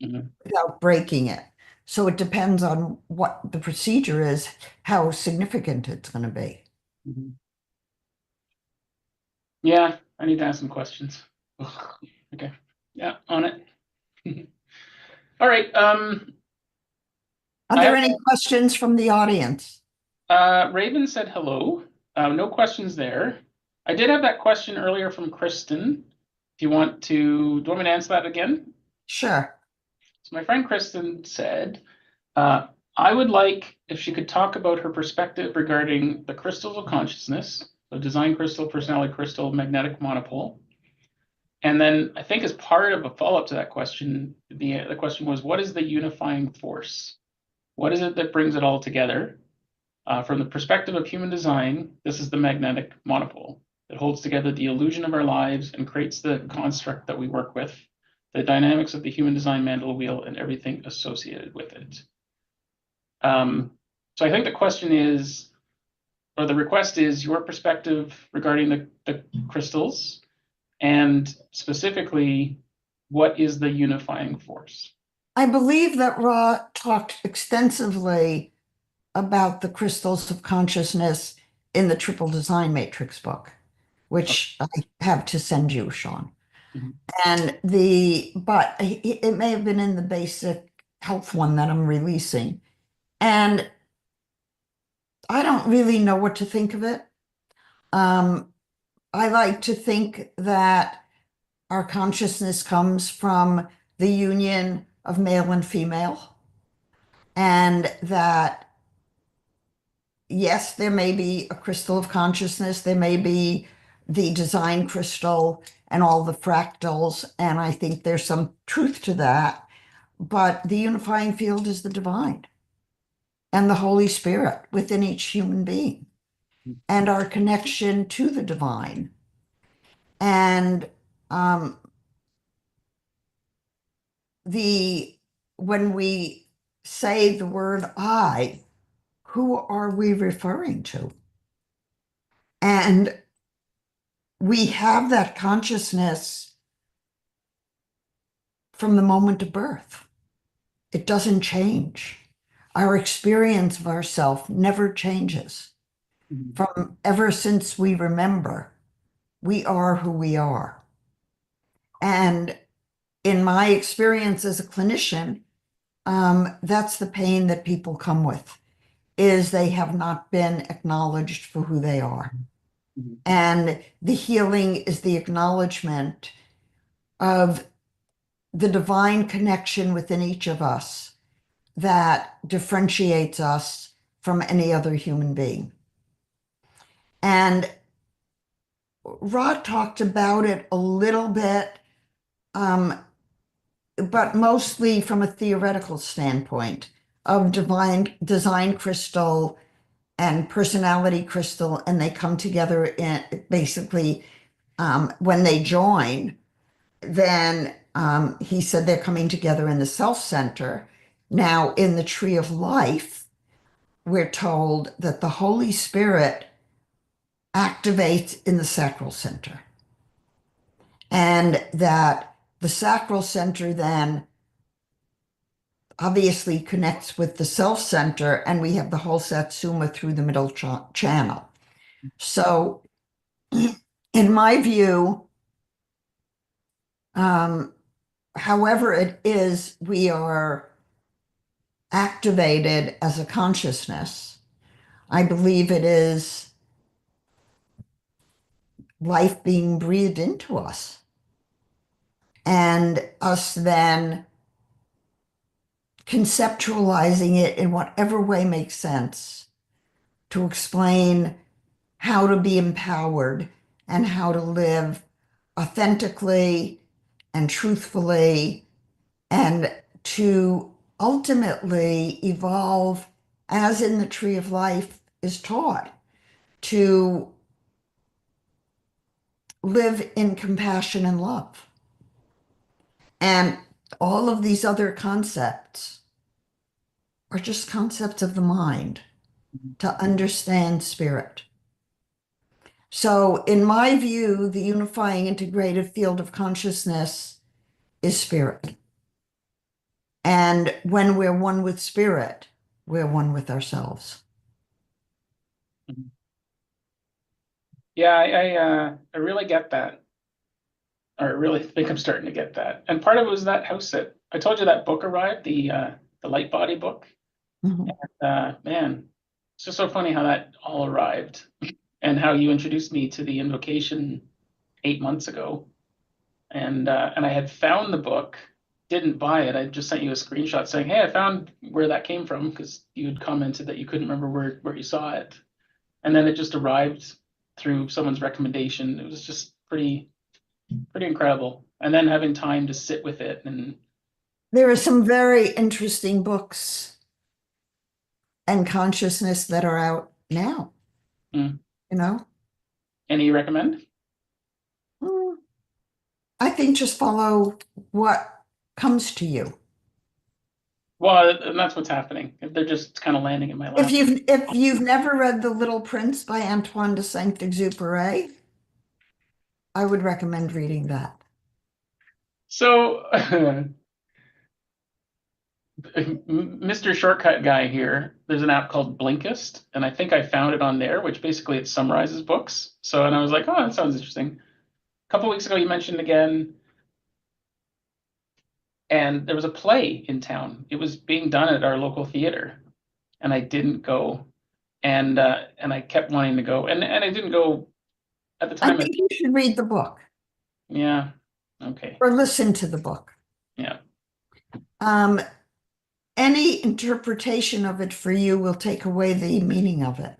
Mhm, without breaking it. So it depends on what the procedure is, how significant it's going to be. mhm. Yeah, I need to ask some questions. Ugh, okay. Yeah, on it. All right. Are I there have any questions from the audience? Raven said hello. No questions there. I did have that question earlier from Kristen. Do you want me to answer that again? Sure. So my friend Kristen said, uh, I would like if she could talk about her perspective regarding the crystals of consciousness, so design crystal, personality crystal, magnetic monopole. And then I think as part of a follow-up to that question, the question was, what is the unifying force? What is it that brings it all together? From the perspective of human design, this is the magnetic monopole that holds together the illusion of our lives and creates the construct that we work with, the dynamics of the human design mandala wheel, and everything associated with it. Um, so I think the question is, or the request is, your perspective regarding the crystals, and specifically, what is the unifying force? I believe that Ra talked extensively about the crystals of consciousness in the Triple Design Matrix book, Okay. which I have to send you, Sean. Mhm. But it may have been in the basic health one that I'm releasing. And I don't really know what to think of it. Um, I like to think that our consciousness comes from the union of male and female, and that yes, there may be a crystal of consciousness, there may be the design crystal and all the fractals, and I think there's some truth to that. But the unifying field is the divine and the Holy Spirit within each human being and our connection to the divine. And um, the when we say the word I, who are we referring to? And we have that consciousness from the moment of birth. It doesn't change. Our experience of ourself never changes. Mhm. from ever since we remember. We are who we are. And in my experience as a clinician, that's the pain that people come with, is they have not been acknowledged for who they are. Mhm. And the healing is the acknowledgement of the divine connection within each of us that differentiates us from any other human being. And Rod talked about it a little bit, um, but mostly from a theoretical standpoint of divine design crystal and personality crystal, and they come together in basically when they join, then he said they're coming together in the self center. Now, in the tree of life, we're told that the Holy Spirit activates in the sacral center, and that the sacral center then obviously connects with the self center, and we have the whole satsuma through the middle channel. So, in my view, um, however it is, we are activated as a consciousness. I believe it is life being breathed into us, and us then conceptualizing it in whatever way makes sense to explain how to be empowered and how to live authentically and truthfully, and to ultimately evolve as in the tree of life is taught, to live in compassion and love. And all of these other concepts are just concepts of the mind to understand spirit. So, in my view, the unifying integrated field of consciousness is spirit. And when we're one with spirit, we're one with ourselves. Mhm. Yeah, I really get that, or I really think I'm starting to get that. And part of it was that house that I told you that book arrived, the light body book. Mhm. Man, it's just so funny how that all arrived and how you introduced me to the invocation 8 months ago. And I had found the book, didn't buy it. I just sent you a screenshot saying, "Hey, I found where that came from," because you had commented that you couldn't remember where you saw it. And then it just arrived through someone's recommendation. It was just pretty incredible. And then having time to sit with it and There are some very interesting books and consciousness that are out now, mm, you know? any recommend? Mm, I think just follow what comes to you. Well, and that's what's happening. If they're just kind of landing in my If lap. you've never read The Little Prince by Antoine de Saint-Exupéry, I would recommend reading that. So, Mr. Shortcut guy here, there's an app called Blinkist, and I think I found it on there, which basically it summarizes books. So, and I was like, oh, that sounds interesting. A couple weeks ago, you mentioned again, and there was a play in town. It was being done at our local theater, and I didn't go, and I kept wanting to go, and I didn't go at the I time. think you should read the book Yeah, okay, or listen to the book. yeah. Um, any interpretation of it for you will take away the meaning of it.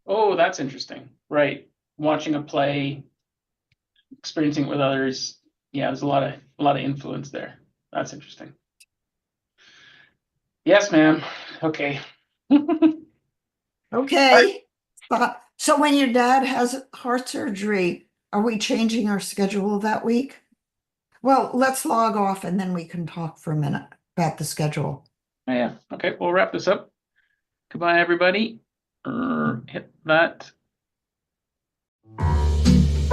Oh, that's interesting. Right, watching a play, experiencing it with others. Yeah, there's a lot of influence there. That's interesting. Yes, ma'am. Okay. Okay. So when your dad has heart surgery, are we changing our schedule that week? Well, let's log off and then we can talk for a minute about the schedule. Oh, yeah. Okay, we'll wrap this up. Goodbye, everybody. Hit that